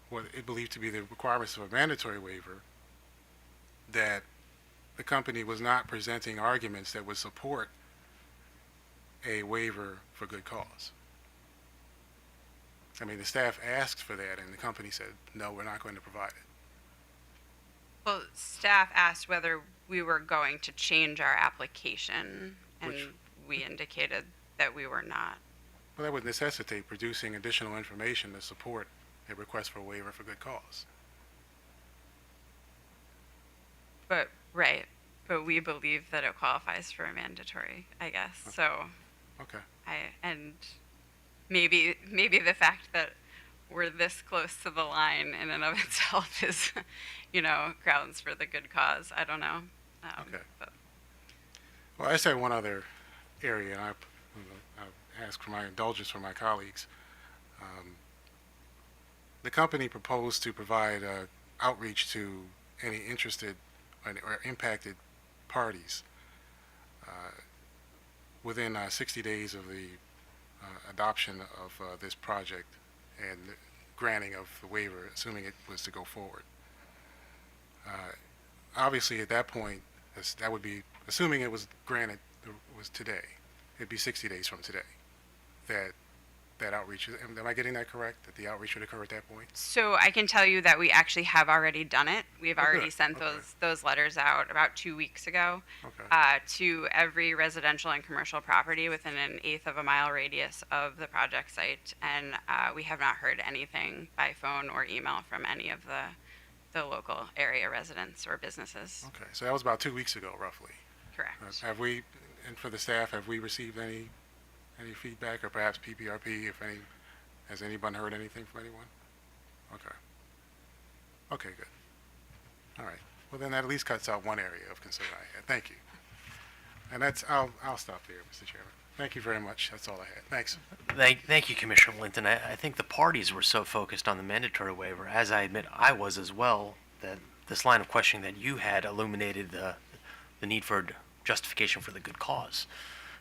what it believed to be the requirements of a mandatory waiver, that the company was not presenting arguments that would support a waiver for good cause. I mean, the staff asked for that, and the company said, no, we're not going to provide it. Well, staff asked whether we were going to change our application, and we indicated that we were not. Well, that would necessitate producing additional information to support a request for a waiver for good cause. But we believe that it qualifies for a mandatory, I guess. Okay. So, Okay. and maybe the fact that we're this close to the line in and of itself is, grounds for the good cause. I don't know. Okay. But. Well, I just had one other area, and I ask for my indulgence from my colleagues. The company proposed to provide outreach to any interested or impacted parties within 60 days of the adoption of this project and granting of the waiver, assuming it was to go forward. Obviously, at that point, that would be, assuming it was granted, was today, it'd be 60 days from today that outreach, am I getting that correct, that the outreach would occur at that point? So I can tell you that we actually have already done it. We've already good. sent Okay. those letters out about 2 weeks ago Okay. to every residential and commercial property within an 1/8 of a mile radius of the project site. And we have not heard anything by phone or email from any of the local area residents or businesses. Okay, so that was about 2 weeks ago, roughly. Correct. Have we, and for the staff, have we received any feedback, or perhaps PPRP, has anyone heard anything from anyone? Okay. Okay, good. All right. Well, then that at least cuts out one area of concern I had. Thank you. And I'll stop there, Mr. Chairman. Thank you very much. That's all I had. Thanks. Thank you, Commissioner Linton. I think the parties were so focused on the mandatory waiver, as I admit I was as well, that this line of questioning that you had illuminated the need for justification for the good cause.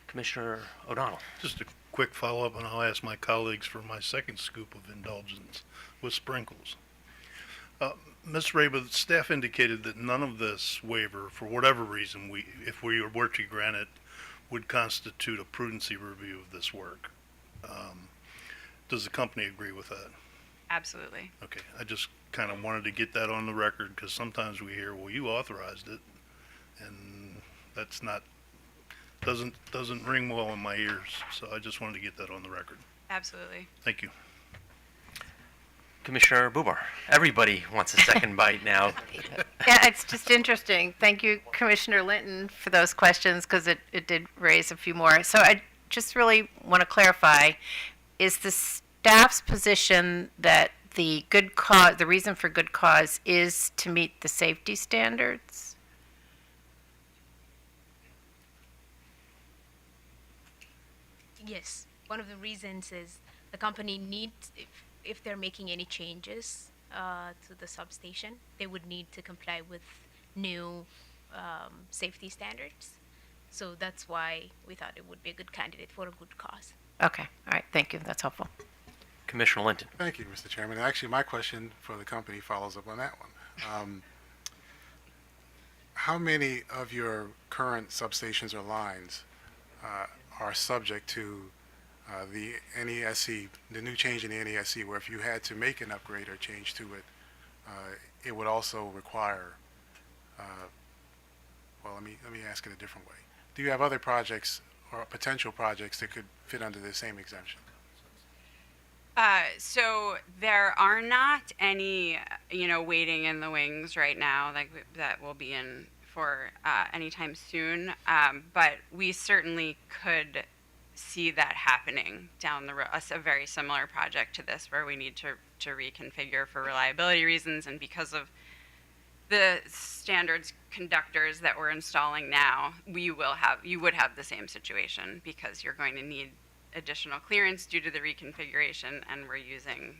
Commissioner O'Donnell. Just a quick follow-up, and I'll ask my colleagues for my second scoop of indulgence with sprinkles. Ms. Raba, staff indicated that none of this waiver, for whatever reason, if we were to grant it, would constitute a prudency review of this work. Does the company agree with that? Absolutely. Okay, I just kind of wanted to get that on the record, because sometimes we hear, well, you authorized it, and that's not, doesn't ring well in my ears, so I just wanted to get that on the record. Absolutely. Thank you. Commissioner Bubar. Everybody wants a second bite now. Yeah, it's just interesting. Thank you, Commissioner Linton, for those questions, because it did raise a few more. So I just really want to clarify, is the staff's position that the good cause, the reason for good cause is to meet the safety standards? Yes, one of the reasons is the company needs, if they're making any changes to the substation, they would need to comply with new safety standards. So that's why we thought it would be a good candidate for a good cause. Okay, all right, thank you, that's helpful. Commissioner Linton. Thank you, Mr. Chairman. Actually, my question for the company follows up on that one. How many of your current substations or lines are subject to the NESC, the new change in the NESC, where if you had to make an upgrade or change to it, it would also require, well, let me ask it a different way. Do you have other projects or potential projects that could fit under the same exemption? So there are not any, waiting in the wings right now that will be in for anytime soon. But we certainly could see that happening down the road. A very similar project to this, where we need to reconfigure for reliability reasons, and because of the standards conductors that we're installing now, you would have the same situation, because you're going to need additional clearance due to the reconfiguration, and we're using,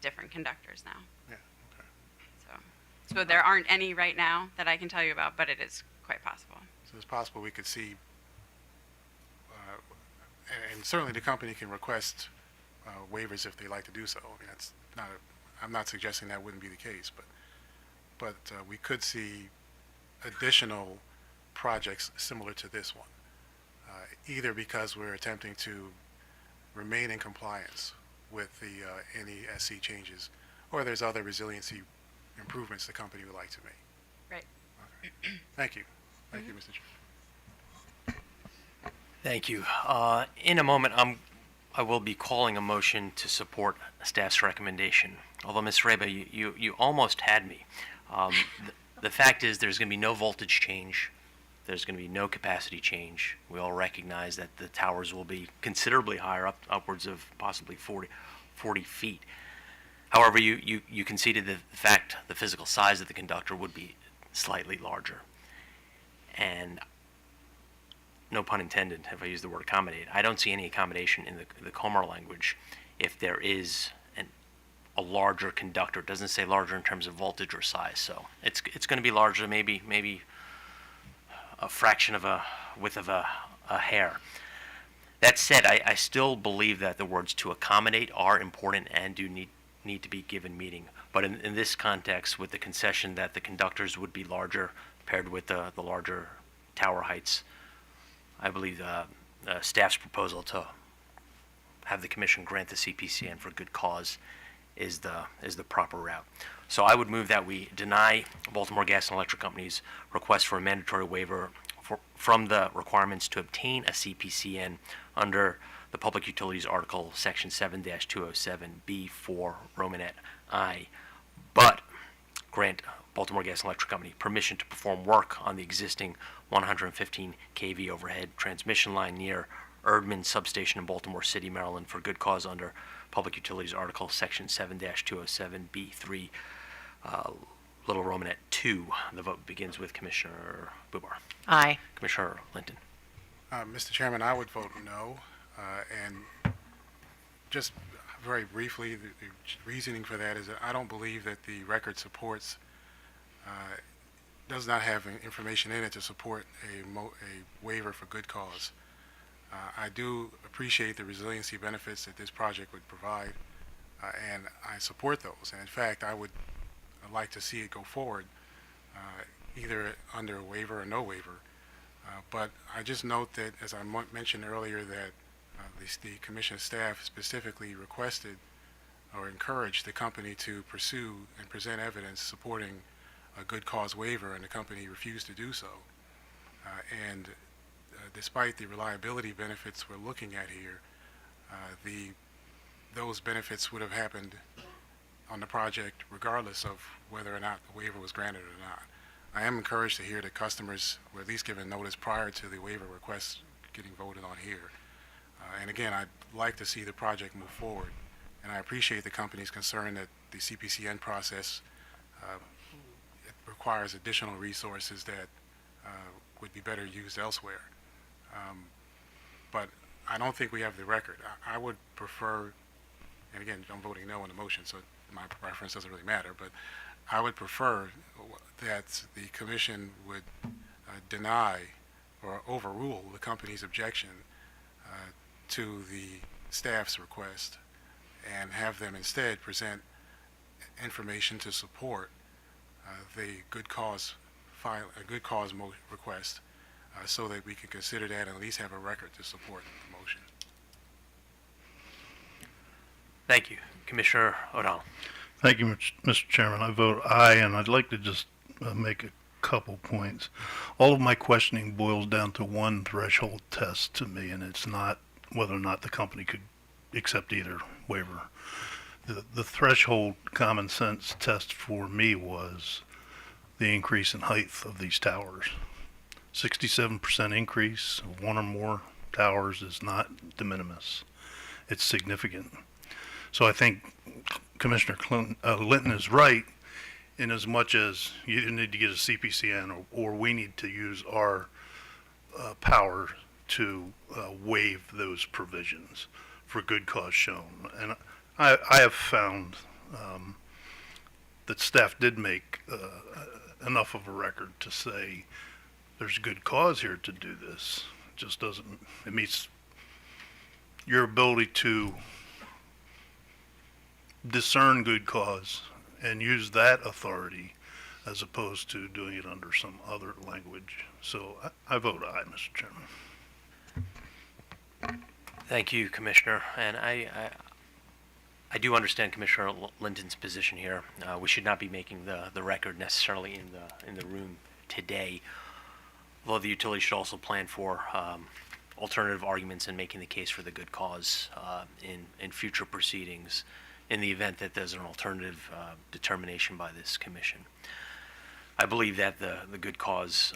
different conductors now. Yeah, okay. So there aren't any right now that I can tell you about, but it is quite possible. So it's possible we could see, and certainly the company can request waivers if they like to do so. I mean, that's not. I'm not suggesting that wouldn't be the case, but we could see additional projects similar to this one, either because we're attempting to remain in compliance with the NESC changes, or there's other resiliency improvements the company would like to make. Right. Okay. Thank you. Thank you, Mr. Chairman. Thank you. In a moment, I will be calling a motion to support staff's recommendation. Although, Ms. Raba, you almost had me. The fact is, there's going to be no voltage change. There's going to be no capacity change. We all recognize that the towers will be considerably higher, upwards of possibly 40 feet. However, you conceded the physical size of the conductor would be slightly larger. And no pun intended, if I use the word accommodate, I don't see any accommodation in the Comer language if there is a larger conductor. It doesn't say larger in terms of voltage or size, so it's going to be larger, maybe a fraction of a width of a hair. That said, I still believe that the words "to accommodate" are important and do need to be given meaning. But in this context, with the concession that the conductors would be larger paired with the larger tower heights, I believe staff's proposal to have the commission grant the CPCN for good cause is the proper route. So I would move that we deny Baltimore Gas and Electric Company's request for a mandatory waiver from the requirements to obtain a CPCN under the Public Utilities Article Section 7-207B4 Romanet I, but grant Baltimore Gas and Electric Company permission to perform work on the existing 115 kV overhead transmission line near Erdman Substation in Baltimore City, Maryland, for good cause under Public Utilities Article Section 7-207B3 Little Romanet 2. The vote begins with Commissioner Bubar. Aye. Commissioner Linton. Mr. Chairman, I would vote no. And just very briefly, the reasoning for that is that I don't believe that the record supports, does not have information in it to support a waiver for good cause. I do appreciate the resiliency benefits that this project would provide, and I support those. And in fact, I would like to see it go forward, either under a waiver or no waiver. But I just note that, as I mentioned earlier, that the commission staff specifically requested or encouraged the company to pursue and present evidence supporting a good cause waiver, and the company refused to do so. And despite the reliability benefits we're looking at here, those benefits would have happened on the project regardless of whether or not the waiver was granted or not. I am encouraged to hear that customers were at least given notice prior to the waiver request getting voted on here. And again, I'd like to see the project move forward. And I appreciate the company's concern that the CPCN process it requires additional resources that would be better used elsewhere. But I don't think we have the record. I would prefer, and again, I'm voting no on the motion, so my preference doesn't really matter, but I would prefer that the commission would deny or overrule the company's objection to the staff's request and have them instead present information to support the good cause request so that we can consider that and at least have a record to support the motion. Thank you. Commissioner O'Donnell. Thank you, Mr. Chairman. I vote aye, and I'd like to just make a couple points. All of my questioning boils down to one threshold test to me, and it's not whether or not the company could accept either waiver. The threshold common sense test for me was the increase in height of these towers. 67% increase of one or more towers is not de minimis. It's significant. So I think Commissioner Linton is right in as much as you need to get a CPCN or we need to use our power to waive those provisions for good cause shown. And I have found that staff did make enough of a record to say there's good cause here to do this. It just doesn't, it meets your ability to discern good cause and use that authority as opposed to doing it under some other language. So I vote aye, Mr. Chairman. Thank you, Commissioner. And I do understand Commissioner Linton's position here. We should not be making the record necessarily in the room today, although the utility should also plan for alternative arguments and making the case for the good cause in future proceedings in the event that there's an alternative determination by this commission. I believe that the good cause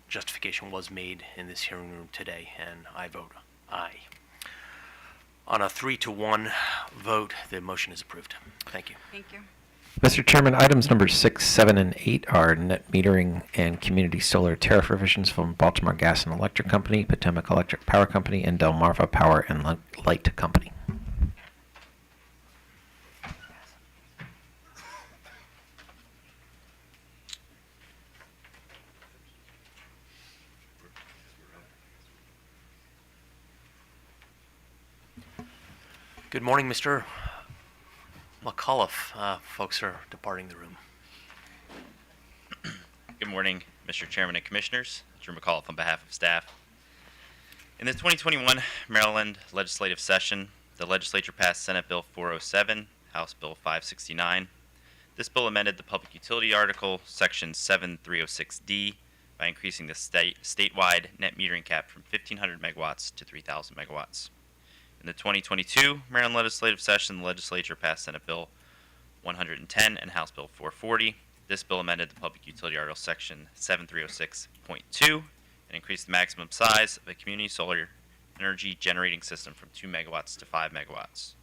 justification was made in this hearing room today, and I vote aye. On a 3-1 vote, the motion is approved. Thank you. Thank you. Mr. Chairman, items number 6, 7, and 8 are net metering and community solar tariff revisions from Baltimore Gas and Electric Company, Potomac Electric Power Company, and Delmarva Power and Light Company. Good morning, Mr. McAuliffe. Folks are departing the room. Good morning, Mr. Chairman and Commissioners. Drew McAuliffe on behalf of staff. In the 2021 Maryland legislative session, the legislature passed Senate Bill 407, House Bill 569. This bill amended the Public Utility Article, Section 7306D, by increasing the statewide net metering cap from 1,500 megawatts to 3,000 megawatts. In the 2022 Maryland legislative session, the legislature passed Senate Bill 110 and House Bill 440. This bill amended the Public Utility Article Section 7306.2 and increased the maximum size of a community solar energy generating system from 2 megawatts to 5 megawatts.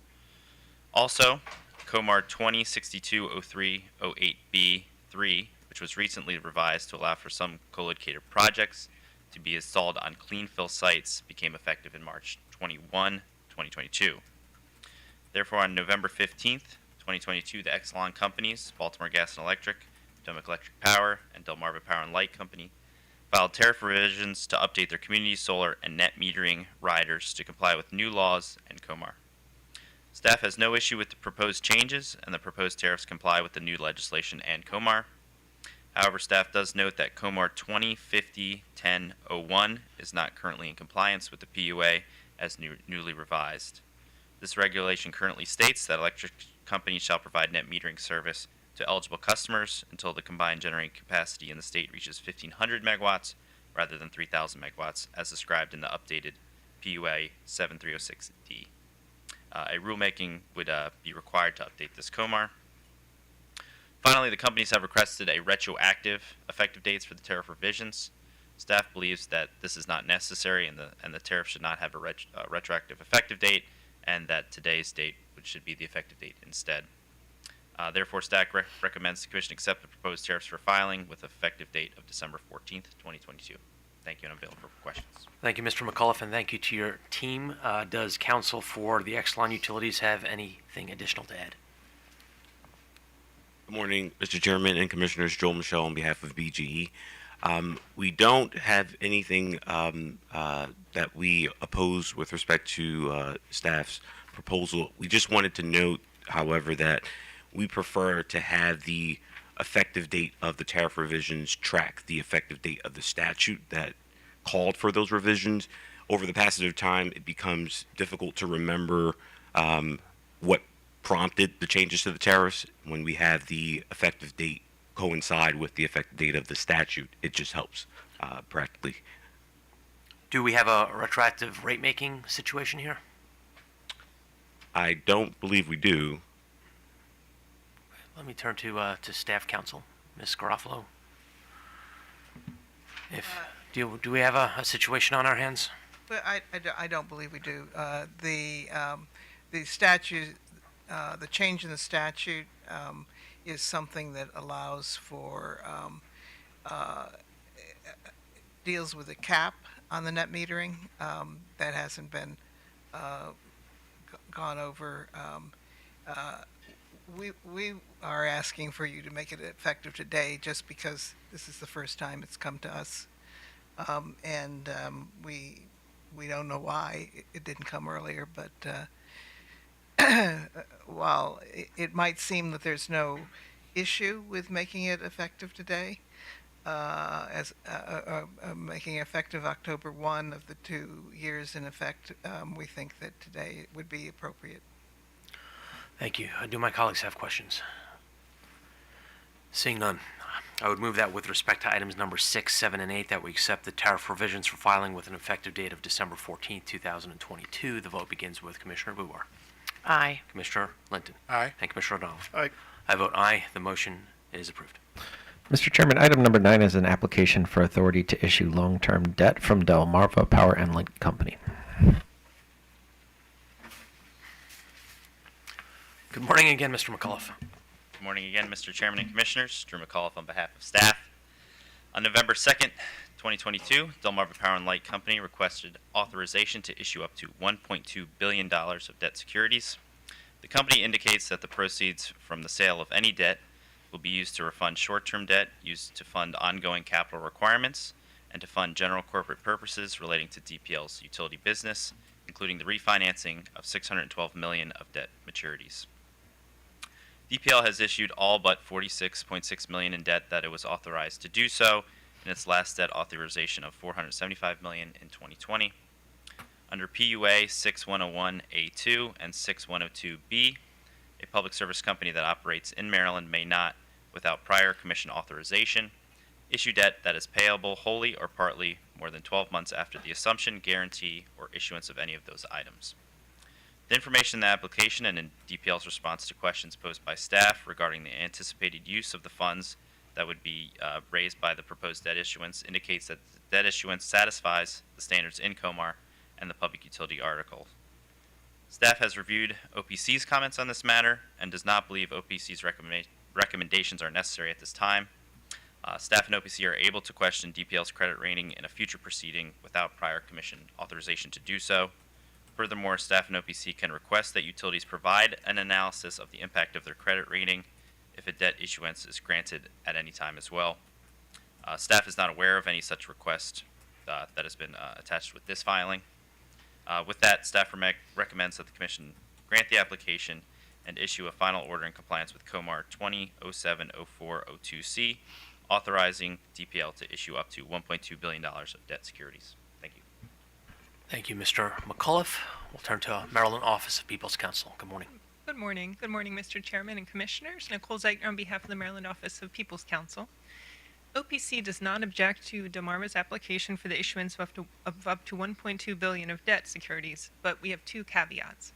Also, COMAR 20620308B3, which was recently revised to allow for some co-located projects to be installed on clean fill sites became effective in March 21, 2022. Therefore, on November 15th, 2022, the Exelon companies, Baltimore Gas and Electric, Potomac Electric Power, and Delmarva Power and Light Company, filed tariff revisions to update their community solar and net metering riders to comply with new laws and COMAR. Staff has no issue with the proposed changes, and the proposed tariffs comply with the new legislation and COMAR. However, staff does note that COMAR 2050-1001 is not currently in compliance with the PUA as newly revised. This regulation currently states that electric companies shall provide net metering service to eligible customers until the combined generating capacity in the state reaches 1,500 megawatts rather than 3,000 megawatts, as described in the updated PUA 7306D. A rulemaking would be required to update this COMAR. Finally, the companies have requested a retroactive effective dates for the tariff revisions. Staff believes that this is not necessary and the tariff should not have a retroactive effective date, and that today's date should be the effective date instead. Therefore, staff recommends the Commission accept the proposed tariffs for filing with effective date of December 14th, 2022. Thank you, and I'm available for questions. Thank you, Mr. McAuliffe, and thank you to your team. Does counsel for the Exelon Utilities have anything additional to add? Good morning, Mr. Chairman and Commissioners. Joel Michelle on behalf of BGE. We don't have anything that we oppose with respect to staff's proposal. We just wanted to note, however, that we prefer to have the effective date of the tariff revisions track the effective date of the statute that called for those revisions. Over the passage of time, it becomes difficult to remember what prompted the changes to the tariffs. When we have the effective date coincide with the effective date of the statute, it just helps practically. Do we have a retroactive rate-making situation here? I don't believe we do. Let me turn to staff counsel, Ms. Garofalo. Do we have a situation on our hands? But I don't believe we do. The statute, the change in the statute is something that allows for, deals with a cap on the net metering. That hasn't been gone over. We are asking for you to make it effective today just because this is the first time it's come to us. We don't know why it didn't come earlier, but while it might seem that there's no issue with making it effective today, making it effective October 1 of the 2 years in effect, we think that today would be appropriate. Thank you. Do my colleagues have questions? Seeing none, I would move that with respect to items number 6, 7, and 8, that we accept the tariff revisions for filing with an effective date of December 14th, 2022. The vote begins with Commissioner Bubar. Aye. Commissioner Linton. Aye. And Commissioner O'Donnell. Aye. I vote aye. The motion is approved. Mr. Chairman, item number 9 is an application for authority to issue long-term debt from Delmarva Power and Light Company. Good morning again, Mr. McAuliffe. Good morning again, Mr. Chairman and Commissioners. Drew McAuliffe on behalf of staff. On November 2nd, 2022, Delmarva Power and Light Company requested authorization to issue up to $1.2 billion of debt securities. The company indicates that the proceeds from the sale of any debt will be used to refund short-term debt, used to fund ongoing capital requirements, and to fund general corporate purposes relating to DPL's utility business, including the refinancing of $612 million of debt maturities. DPL has issued all but $46.6 million in debt that it was authorized to do so in its last debt authorization of $475 million in 2020. Under PUA 6101A2 and 6102B, a public service company that operates in Maryland may not, without prior commission authorization, issue debt that is payable wholly or partly more than 12 months after the assumption, guarantee, or issuance of any of those items. The information in the application and in DPL's response to questions posed by staff regarding the anticipated use of the funds that would be raised by the proposed debt issuance indicates that the debt issuance satisfies the standards in COMAR and the Public Utility Article. Staff has reviewed OPC's comments on this matter and does not believe OPC's recommendations are necessary at this time. Staff and OPC are able to question DPL's credit rating in a future proceeding without prior commission authorization to do so. Furthermore, staff and OPC can request that utilities provide an analysis of the impact of their credit rating if a debt issuance is granted at any time as well. Staff is not aware of any such request that has been attached with this filing. With that, staff recommends that the Commission grant the application and issue a final order in compliance with COMAR 20070402C, authorizing DPL to issue up to $1.2 billion of debt securities. Thank you. Thank you, Mr. McAuliffe. We'll turn to Maryland Office of People's Counsel. Good morning. Good morning. Good morning, Mr. Chairman and Commissioners. Nicole Zeichner on behalf of the Maryland Office of People's Counsel. OPC does not object to Delmarva's application for the issuance of up to $1.2 billion of debt securities, but we have two caveats.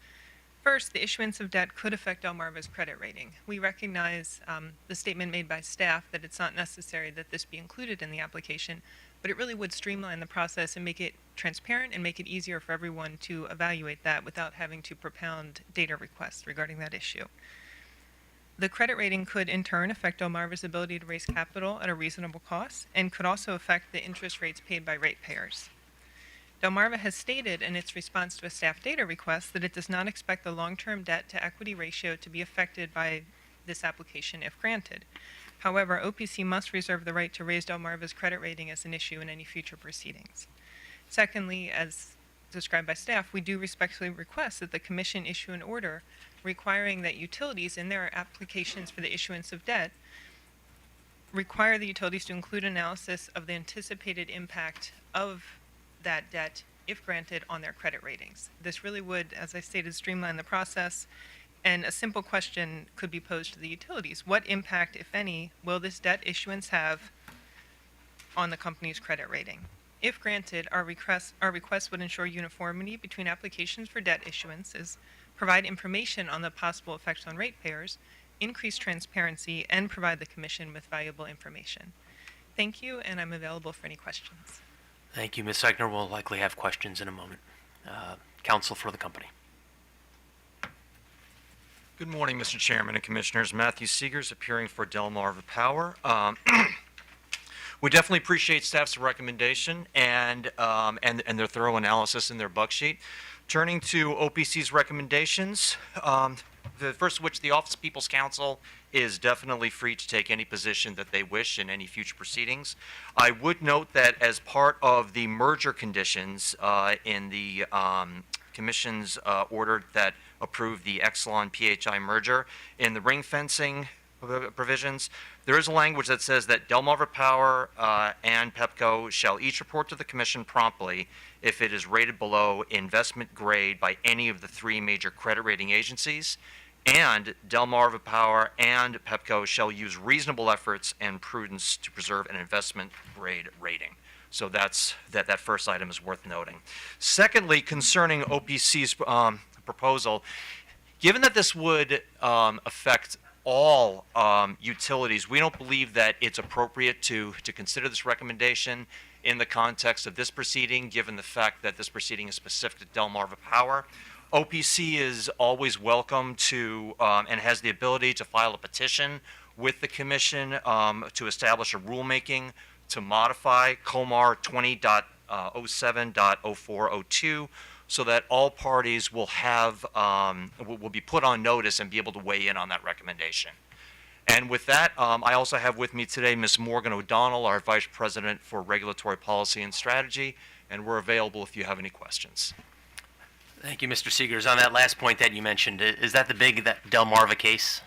First, the issuance of debt could affect Delmarva's credit rating. We recognize the statement made by staff that it's not necessary that this be included in the application, but it really would streamline the process and make it transparent and make it easier for everyone to evaluate that without having to propound data requests regarding that issue. The credit rating could in turn affect Delmarva's ability to raise capital at a reasonable cost and could also affect the interest rates paid by ratepayers. Delmarva has stated in its response to a staff data request that it does not expect the long-term debt-to-equity ratio to be affected by this application if granted. However, OPC must reserve the right to raise Delmarva's credit rating as an issue in any future proceedings. Secondly, as described by staff, we do respectfully request that the Commission issue an order requiring that utilities in their applications for the issuance of debt require the utilities to include analysis of the anticipated impact of that debt, if granted, on their credit ratings. This really would, as I stated, streamline the process, and a simple question could be posed to the utilities. What impact, if any, will this debt issuance have on the company's credit rating? If granted, our request would ensure uniformity between applications for debt issuances, provide information on the possible effects on ratepayers, increase transparency, and provide the Commission with valuable information. Thank you, and I'm available for any questions. Thank you, Ms. Zeichner. We'll likely have questions in a moment. Counsel for the company. Good morning, Mr. Chairman and Commissioners. Matthew Seegers, appearing for Delmarva Power. We definitely appreciate staff's recommendation and their thorough analysis in their bug sheet. Turning to OPC's recommendations, the first of which, the Office of People's Counsel is definitely free to take any position that they wish in any future proceedings. I would note that as part of the merger conditions in the Commission's order that approved the Exelon PHI merger, in the ring fencing provisions, there is a language that says that Delmarva Power and Pepco shall each report to the Commission promptly if it is rated below investment grade by any of the three major credit rating agencies, and Delmarva Power and Pepco shall use reasonable efforts and prudence to preserve an investment grade rating. So that first item is worth noting. Secondly, concerning OPC's proposal, given that this would affect all utilities, we don't believe that it's appropriate to consider this recommendation in the context of this proceeding, given the fact that this proceeding is specific to Delmarva Power. OPC is always welcome to and has the ability to file a petition with the Commission to establish a rulemaking to modify COMAR 20.07.0402 so that all parties will have will be put on notice and be able to weigh in on that recommendation. And with that, I also have with me today Ms. Morgan O'Donnell, our Vice President for Regulatory Policy and Strategy, and we're available if you have any questions. Thank you, Mr. Seegers. On that last point that you mentioned, is that the big Delmarva case?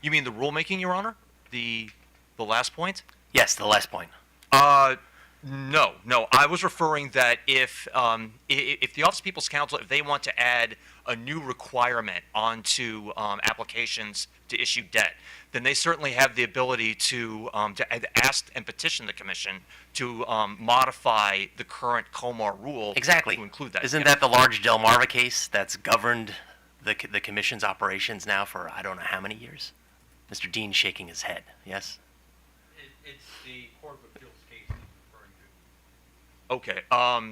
You mean the rulemaking, Your Honor? The last point? Yes, the last point. No. I was referring that if the Office of People's Counsel, if they want to add a new requirement onto applications to issue debt, then they certainly have the ability to ask and petition the Commission to modify the current COMAR rule Exactly. to include that. Isn't that the large Delmarva case that's governed the Commission's operations now for I don't know how many years? Mr. Dean shaking his head. Yes? It's the Court of Appeals case he's referring to. Okay. Are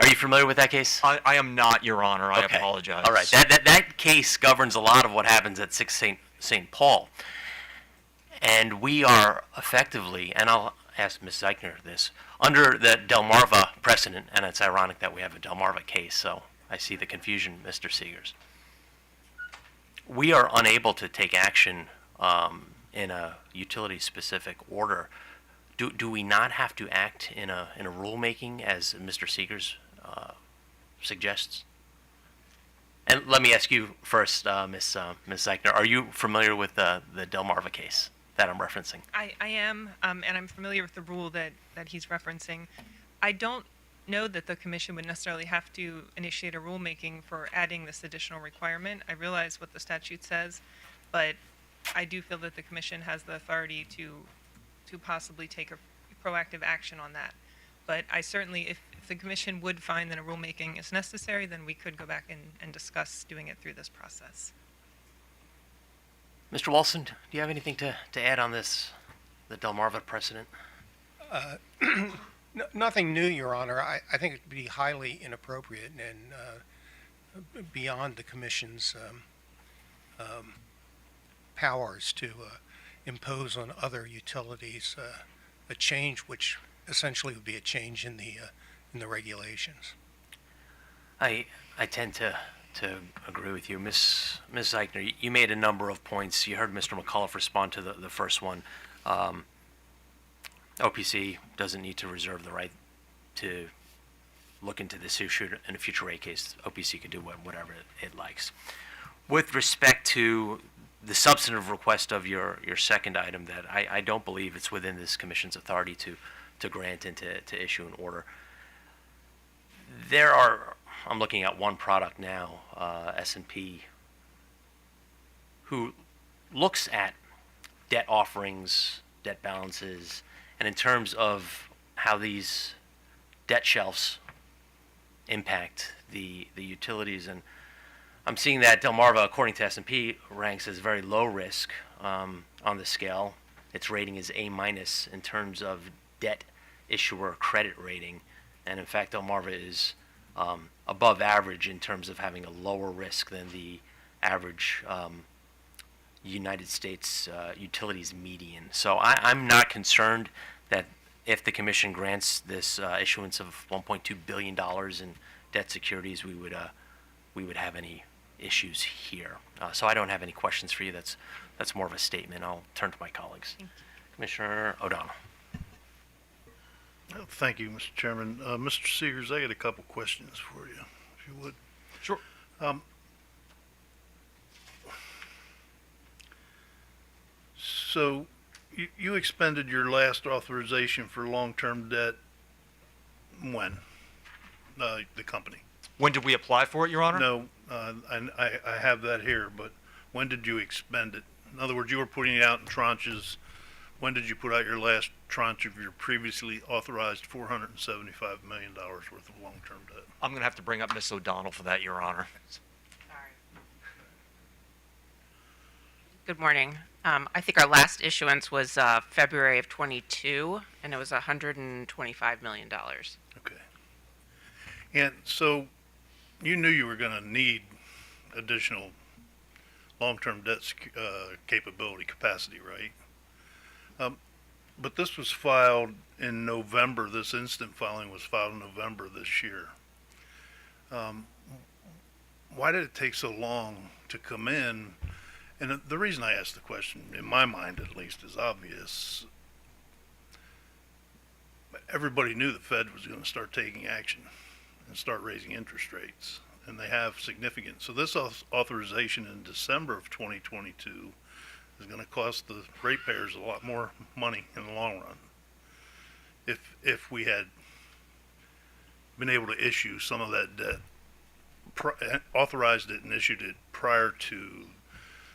you familiar with that case? I am not, Your Honor. I Okay. apologize. All right. That case governs a lot of what happens at 6 St. Paul. And we are effectively, and I'll ask Ms. Zeichner this, under the Delmarva precedent, and it's ironic that we have a Delmarva case, so I see the confusion, Mr. Seegers. We are unable to take action in a utility-specific order. Do we not have to act in a rulemaking, as Mr. Seegers suggests? And let me ask you first, Ms. Zeichner, are you familiar with the Delmarva case that I'm referencing? I am, and I'm familiar with the rule that he's referencing. I don't know that the commission would necessarily have to initiate a rulemaking for adding this additional requirement. I realize what the statute says, but I do feel that the commission has the authority to possibly take a proactive action on that. But I certainly, if the commission would find that a rulemaking is necessary, then we could go back and discuss doing it through this process. Mr. Wilson, do you have anything to add on this, the Delmarva precedent? Nothing new, Your Honor. I think it would be highly inappropriate and beyond the Commission's powers to impose on other utilities a change which essentially would be a change in the regulations. I tend to agree with you. Ms. Zeichner, you made a number of points. You heard Mr. McAuliffe respond to the first one. OPC doesn't need to reserve the right to look into this issue in a future rate case. OPC can do whatever it likes. With respect to the substantive request of your second item, that I don't believe it's within this commission's authority to grant and to issue an order. There are, I'm looking at one product now, S&P, who looks at debt offerings, debt balances, and in terms of how these debt shelves impact the utilities. And I'm seeing that Delmarva, according to S&P, ranks as very low risk on the scale. Its rating is A- in terms of debt issuer credit rating. And in fact, Delmarva is above average in terms of having a lower risk than the average United States utilities median. So I'm not concerned that if the commission grants this issuance of $1.2 billion in debt securities, we would have any issues here. So I don't have any questions for you. That's more of a statement. I'll turn to my colleagues. Commissioner O'Donnell. Thank you, Mr. Chairman. Mr. Seegers, I got a couple questions for you, if you would. Sure. So you expended your last authorization for long-term debt when? The company? When did we apply for it, Your Honor? No, I have that here, but when did you expend it? In other words, you were putting it out in tranches. When did you put out your last tranche of your previously authorized $475 million worth of long-term debt? I'm going to have to bring up Ms. O'Donnell for that, Your Honor. Good morning. I think our last issuance was February of 22, and it was $125 million. Okay. And so you knew you were going to need additional long-term debt capacity, right? But this was filed in November. This instant filing was filed in November this year. Why did it take so long to come in? And the reason I asked the question, in my mind at least, is obvious. Everybody knew the Fed was going to start taking action and start raising interest rates, and they have significant. So this authorization in December of 2022 is going to cost the ratepayers a lot more money in the long run. If we had been able to issue some of that debt, authorized it and issued it prior to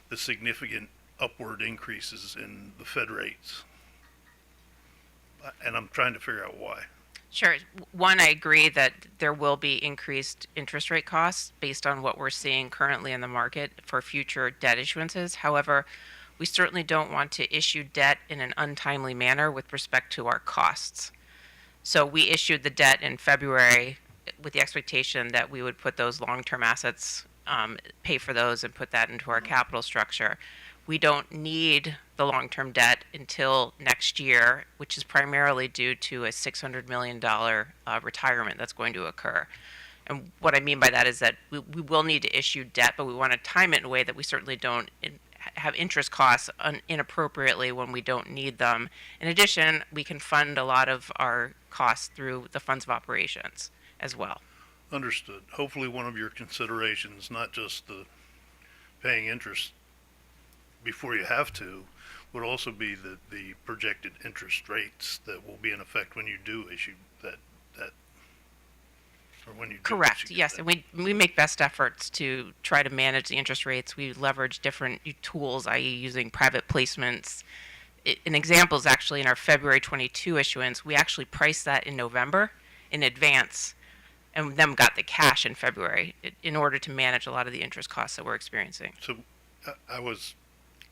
the significant upward increases in the Fed rates. And I'm trying to figure out why. Sure. One, I agree that there will be increased interest rate costs based on what we're seeing currently in the market for future debt issuances. However, we certainly don't want to issue debt in an untimely manner with respect to our costs. So we issued the debt in February with the expectation that we would put those long-term assets pay for those and put that into our capital structure. We don't need the long-term debt until next year, which is primarily due to a $600 million retirement that's going to occur. And what I mean by that is that we will need to issue debt, but we want to time it in a way that we certainly don't have interest costs inappropriately when we don't need them. In addition, we can fund a lot of our costs through the funds of operations as well. Understood. Hopefully one of your considerations, not just the paying interest before you have to, would also be the projected interest rates that will be in effect when you do issue that, or when you do Correct. issue Yes, that. and we make best efforts to try to manage the interest rates. We leverage different tools, i.e., using private placements. An example is actually in our February 22 issuance. We actually priced that in November in advance, and then got the cash in February in order to manage a lot of the interest costs that we're experiencing. So I was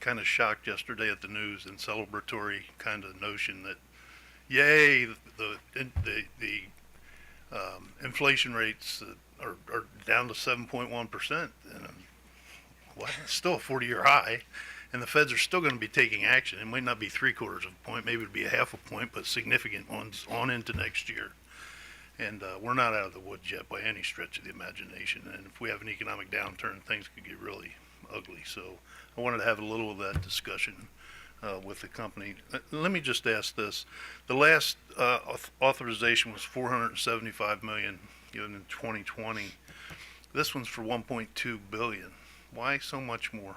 kind of shocked yesterday at the news and celebratory kind of notion that, yay, the inflation rates are down to 7.1%. And what? It's still a 40-year high, and the feds are still going to be taking action. It might not be 3/4 of a point, maybe it'd be a 1/2 a point, but significant ones on into next year. And we're not out of the woods yet by any stretch of the imagination. And if we have an economic downturn, things could get really ugly. So I wanted to have a little of that discussion with the company. Let me just ask this. The last authorization was $475 million given in 2020. This one's for $1.2 billion. Why so much more?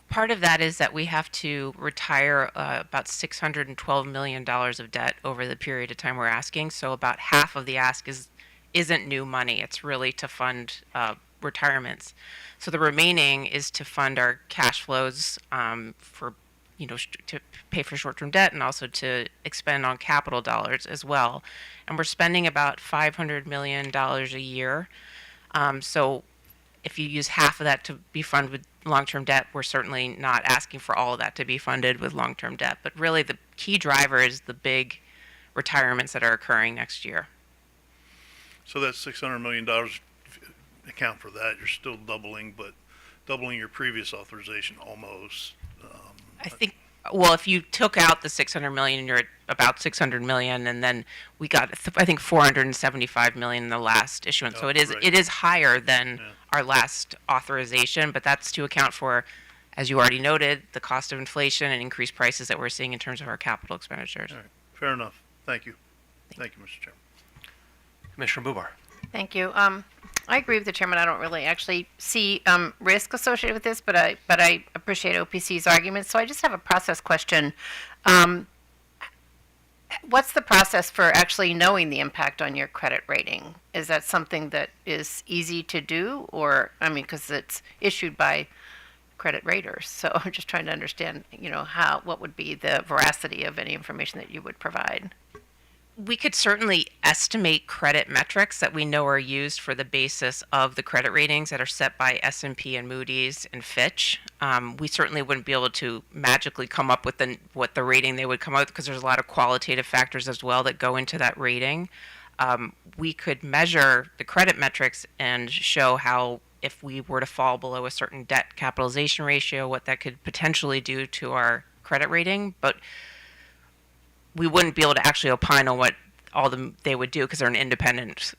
Part of that is that we have to retire about $612 million of debt over the period of time we're asking. So about half of the ask isn't new money. It's really to fund retirements. So the remaining is to fund our cash flows for, to pay for short-term debt and also to expend on capital dollars as well. And we're spending about $500 million a year. So if you use half of that to be funded with long-term debt, we're certainly not asking for all of that to be funded with long-term debt. But really the key driver is the big retirements that are occurring next year. So that $600 million, account for that, you're still doubling, but doubling your previous authorization almost. I think, well, if you took out the $600 million, you're at about $600 million, and then we got, I think, $475 million in the last issuance. So Oh, it is right. it is higher than Yeah. our last authorization, but that's to account for, as you already noted, the cost of inflation and increased prices that we're seeing in terms of our capital expenditures. All right, fair enough. Thank you. Thank you, Mr. Chairman. Commissioner Bubar. Thank you. I agree with the chairman. I don't really actually see risk associated with this, but I appreciate OPC's arguments. So I just have a process question. What's the process for actually knowing the impact on your credit rating? Is that something that is easy to do, or because it's issued by credit raters? So I'm just trying to understand, what would be the veracity of any information that you would provide. We could certainly estimate credit metrics that we know are used for the basis of the credit ratings that are set by S&P and Moody's and Fitch. We certainly wouldn't be able to magically come up with what the rating they would come out with, because there's a lot of qualitative factors as well that go into that rating. We could measure the credit metrics and show how, if we were to fall below a certain debt capitalization ratio, what that could potentially do to our credit rating. But we wouldn't be able to actually opine on what they would do, because they're an independent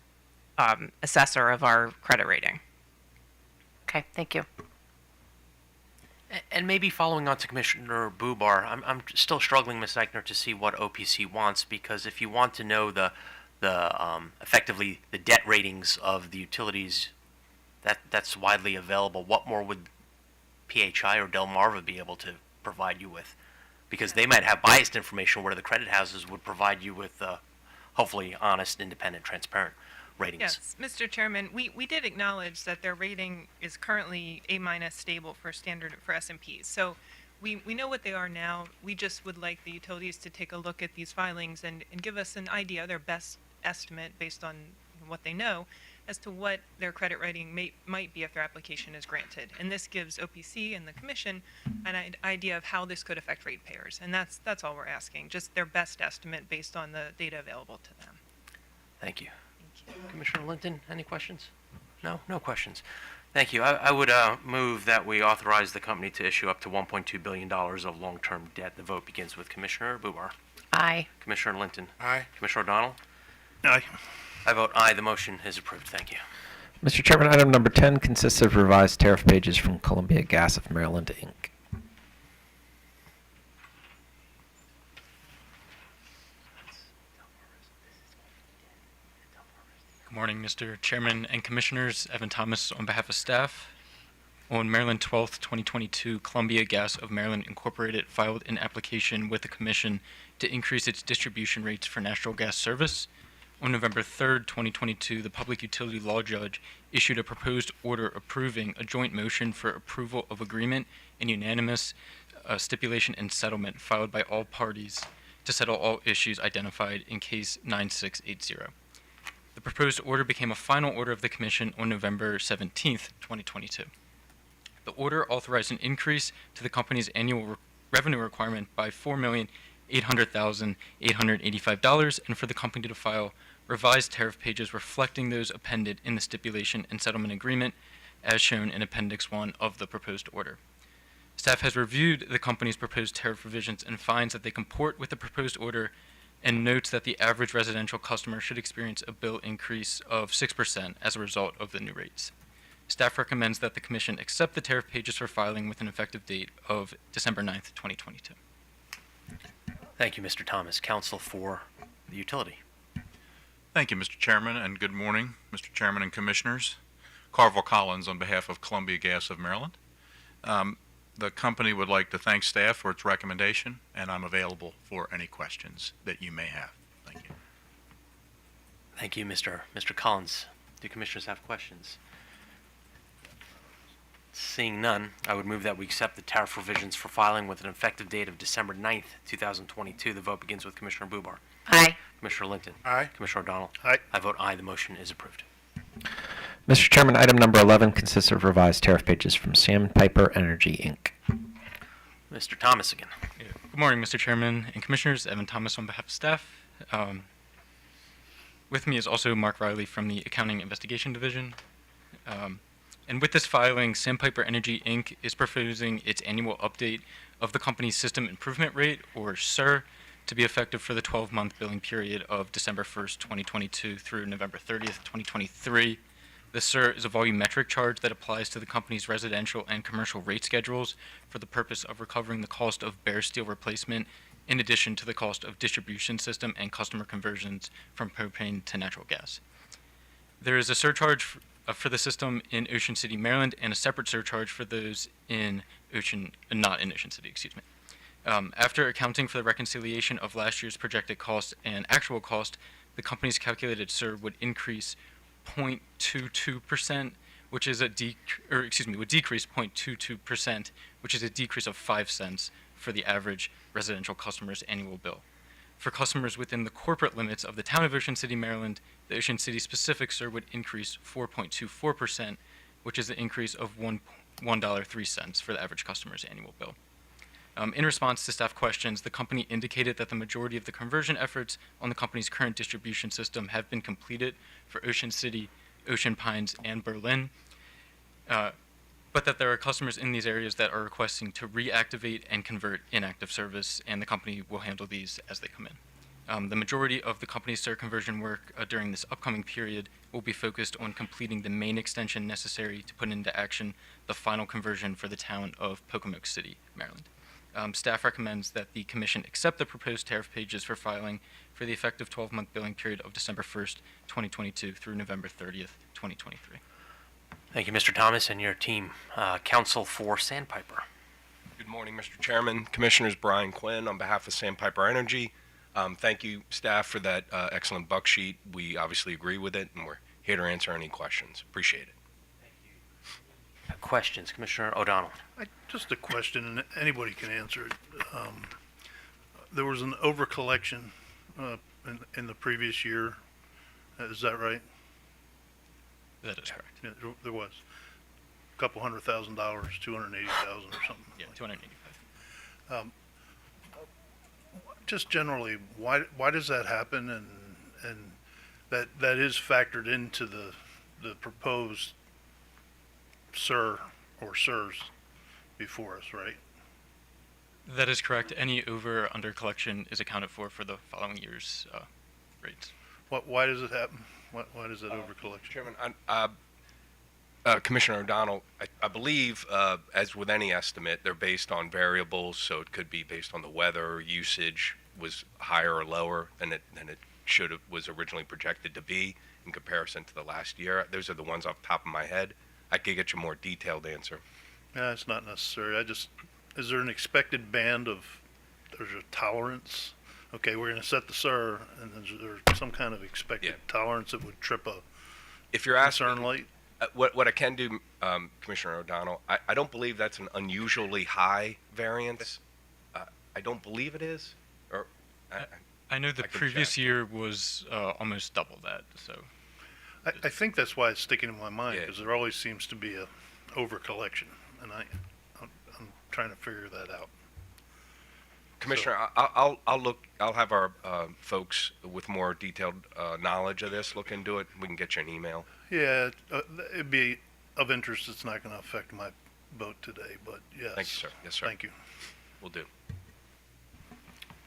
assessor of our credit rating. Okay, thank you. And maybe following on to Commissioner Bubar, I'm still struggling, Ms. Eichner, to see what OPC wants, because if you want to know the effectively the debt ratings of the utilities that's widely available, what more would PHI or Delmarva be able to provide you with? Because they might have biased information where the credit houses would provide you with hopefully honest, independent, transparent ratings. Yes, Mr. Chairman, we did acknowledge that their rating is currently A- stable for S&Ps. So we know what they are now. We just would like the utilities to take a look at these filings and give us an idea, their best estimate based on what they know, as to what their credit rating might be if their application is granted. And this gives OPC and the Commission an idea of how this could affect ratepayers. And that's all we're asking, just their best estimate based on the data available to them. Thank you. Commissioner Linton, any questions? No questions. Thank you. I would move that we authorize the company to issue up to $1.2 billion of long-term debt. The vote begins with Commissioner Bubar. Aye. Commissioner Linton. Aye. Commissioner O'Donnell. Aye. I vote aye. The motion is approved. Thank you. Mr. Chairman, item number 10 consists of revised tariff pages from Columbia Gas of Maryland, Inc. Good morning, Mr. Chairman and Commissioners. Evan Thomas on behalf of staff. On Maryland 12th, 2022, Columbia Gas of Maryland Incorporated filed an application with the Commission to increase its distribution rates for natural gas service. On November 3rd, 2022, the Public Utility Law Judge issued a proposed order approving a joint motion for approval of agreement and unanimous stipulation and settlement filed by all parties to settle all issues identified in Case 9680. The proposed order became a final order of the Commission on November 17th, 2022. The order authorized an increase to the company's annual revenue requirement by $4,800,885 and for the company to file revised tariff pages reflecting those appended in the stipulation and settlement agreement as shown in Appendix 1 of the proposed order. Staff has reviewed the company's proposed tariff revisions and finds that they comport with the proposed order and notes that the average residential customer should experience a bill increase of 6% as a result of the new rates. Staff recommends that the Commission accept the tariff pages for filing with an effective date of December 9th, 2022. Thank you, Mr. Thomas. Counsel for the utility. Thank you, Mr. Chairman, and good morning, Mr. Chairman and Commissioners. Carville Collins on behalf of Columbia Gas of Maryland. The company would like to thank staff for its recommendation, and I'm available for any questions that you may have. Thank you. Thank you, Mr. Collins. Do commissioners have questions? Seeing none, I would move that we accept the tariff revisions for filing with an effective date of December 9th, 2022. The vote begins with Commissioner Bubar. Aye. Commissioner Linton. Aye. Commissioner O'Donnell. Aye. I vote aye. The motion is approved. Mr. Chairman, item number 11 consists of revised tariff pages from Sandpiper Energy, Inc. Mr. Thomas again. Good morning, Mr. Chairman and Commissioners. Evan Thomas on behalf of staff. With me is also Mark Riley from the Accounting Investigation Division. And with this filing, Sandpiper Energy, Inc. is proposing its annual update of the company's System Improvement Rate, or SIR, to be effective for the 12-month billing period of December 1st, 2022 through November 30th, 2023. The SIR is a volumetric charge that applies to the company's residential and commercial rate schedules for the purpose of recovering the cost of bare steel replacement in addition to the cost of distribution system and customer conversions from propane to natural gas. There is a surcharge for the system in Ocean City, Maryland, and a separate surcharge for those in not in Ocean City, excuse me. After accounting for the reconciliation of last year's projected cost and actual cost, the company's calculated SIR would increase 0.22%, which is would decrease 0.22%, which is a decrease of 5 cents for the average residential customer's annual bill. For customers within the corporate limits of the town of Ocean City, Maryland, the Ocean City specific SIR would increase 4.24%, which is an increase of $1.03 for the average customer's annual bill. In response to staff questions, the company indicated that the majority of the conversion efforts on the company's current distribution system have been completed for Ocean City, Ocean Pines, and Berlin, but that there are customers in these areas that are requesting to reactivate and convert inactive service, and the company will handle these as they come in. The majority of the company's SIR conversion work during this upcoming period will be focused on completing the main extension necessary to put into action the final conversion for the town of Pocomoke City, Maryland. Staff recommends that the Commission accept the proposed tariff pages for filing for the effective 12-month billing period of December 1st, 2022 through November 30th, 2023. Thank you, Mr. Thomas, and your team. Counsel for Sandpiper. Good morning, Mr. Chairman. Commissioners, Brian Quinn on behalf of Sandpiper Energy. Thank you, staff, for that excellent buck sheet. We obviously agree with it, and we're here to answer any questions. Appreciate it. Questions, Commissioner O'Donnell. Just a question, and anybody can answer it. There was an overcollection in the previous year. Is that right? That is correct. Yeah, there was a couple $100,000, 280,000 or something. Yeah, 285. Just generally, why does that happen, and that is factored into the proposed SIR or SIRS before us, right? That is correct. Any over under collection is accounted for the following year's rates. Why does it happen? Why does it over collection? Chairman, Commissioner O'Donnell, I believe, as with any estimate, they're based on variables, so it could be based on the weather, usage was higher or lower than it was originally projected to be in comparison to the last year. Those are the ones off the top of my head. I could get you a more detailed answer. No, it's not necessary. Is there an expected band there's a tolerance? Okay, we're going to set the SIR, and is there some kind of expected tolerance that would trip a If you're asking, concern light? what I can do, Commissioner O'Donnell, I don't believe that's an unusually high variance. I don't believe it is. Or I know the I can previous check. year was almost double that. So I think that's why it's sticking in my mind, because there always seems to be a over collection, and I'm trying to figure that out. Commissioner, I'll have our folks with more detailed knowledge of this look into it. We can get you an email. Yeah, it'd be of interest. It's not going to affect my vote today, but yes. Thank you, sir. Yes, sir. Thank you. Will do.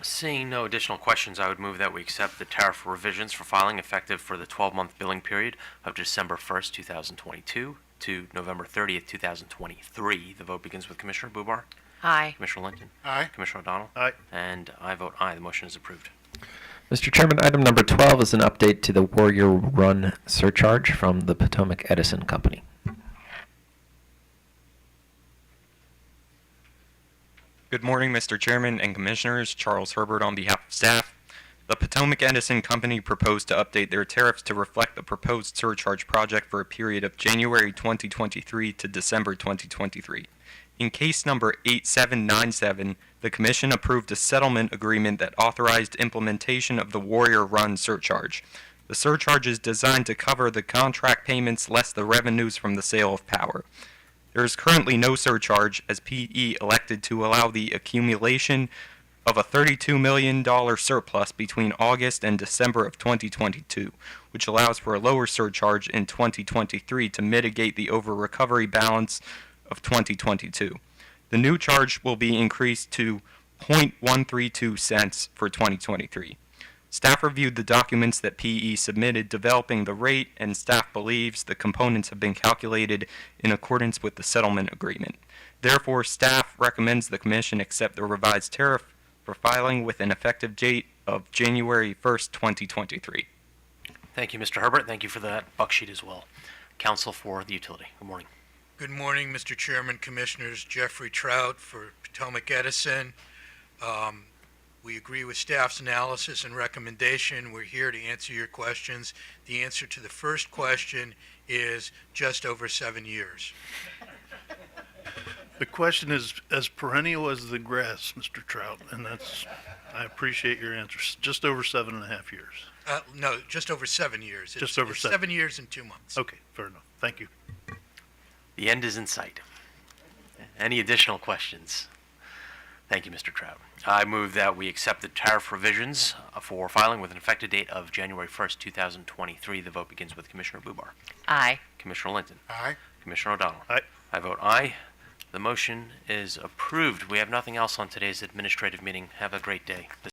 Seeing no additional questions, I would move that we accept the tariff revisions for filing effective for the 12-month billing period of December 1st, 2022 to November 30th, 2023. The vote begins with Commissioner Bubar. Aye. Commissioner Linton. Aye. Commissioner O'Donnell. Aye. And I vote aye. The motion is approved. Mr. Chairman, item number 12 is an update to the Warrior Run surcharge from the Potomac Edison Company. Good morning, Mr. Chairman and Commissioners. Charles Herbert on behalf of staff. The Potomac Edison Company proposed to update their tariffs to reflect the proposed surcharge project for a period of January 2023 to December 2023. In case number 8797, the Commission approved a settlement agreement that authorized implementation of the Warrior Run surcharge. The surcharge is designed to cover the contract payments less the revenues from the sale of power. There is currently no surcharge, as PE elected to allow the accumulation of a $32 million surplus between August and December of 2022, which allows for a lower surcharge in 2023 to mitigate the over-recovery balance of 2022. The new charge will be increased to 0.132 cents for 2023. Staff reviewed the documents that PE submitted developing the rate, and staff believes the components have been calculated in accordance with the settlement agreement. Therefore, staff recommends the Commission accept the revised tariff for filing with an effective date of January 1st, 2023. Thank you, Mr. Herbert. Thank you for that buck sheet as well. Counsel for the utility. Good morning. Good morning, Mr. Chairman, Commissioners. Jeffrey Trout for Potomac Edison. We agree with staff's analysis and recommendation. We're here to answer your questions. The answer to the first question is just over 7 years. The question is as perennial as the grass, Mr. Trout, and I appreciate your answer. Just over 7.5 years. No, just over 7 years. Just over it's 7. 7 years and 2 months. Okay, fair enough. Thank you. The end is in sight. Any additional questions? Thank you, Mr. Trout. I move that we accept the tariff revisions for filing with an effective date of January 1st, 2023. The vote begins with Commissioner Bubar. Aye. Commissioner Linton. Aye. Commissioner O'Donnell. Aye. I vote aye. The motion is approved. We have nothing else on today's administrative meeting. Have a great day.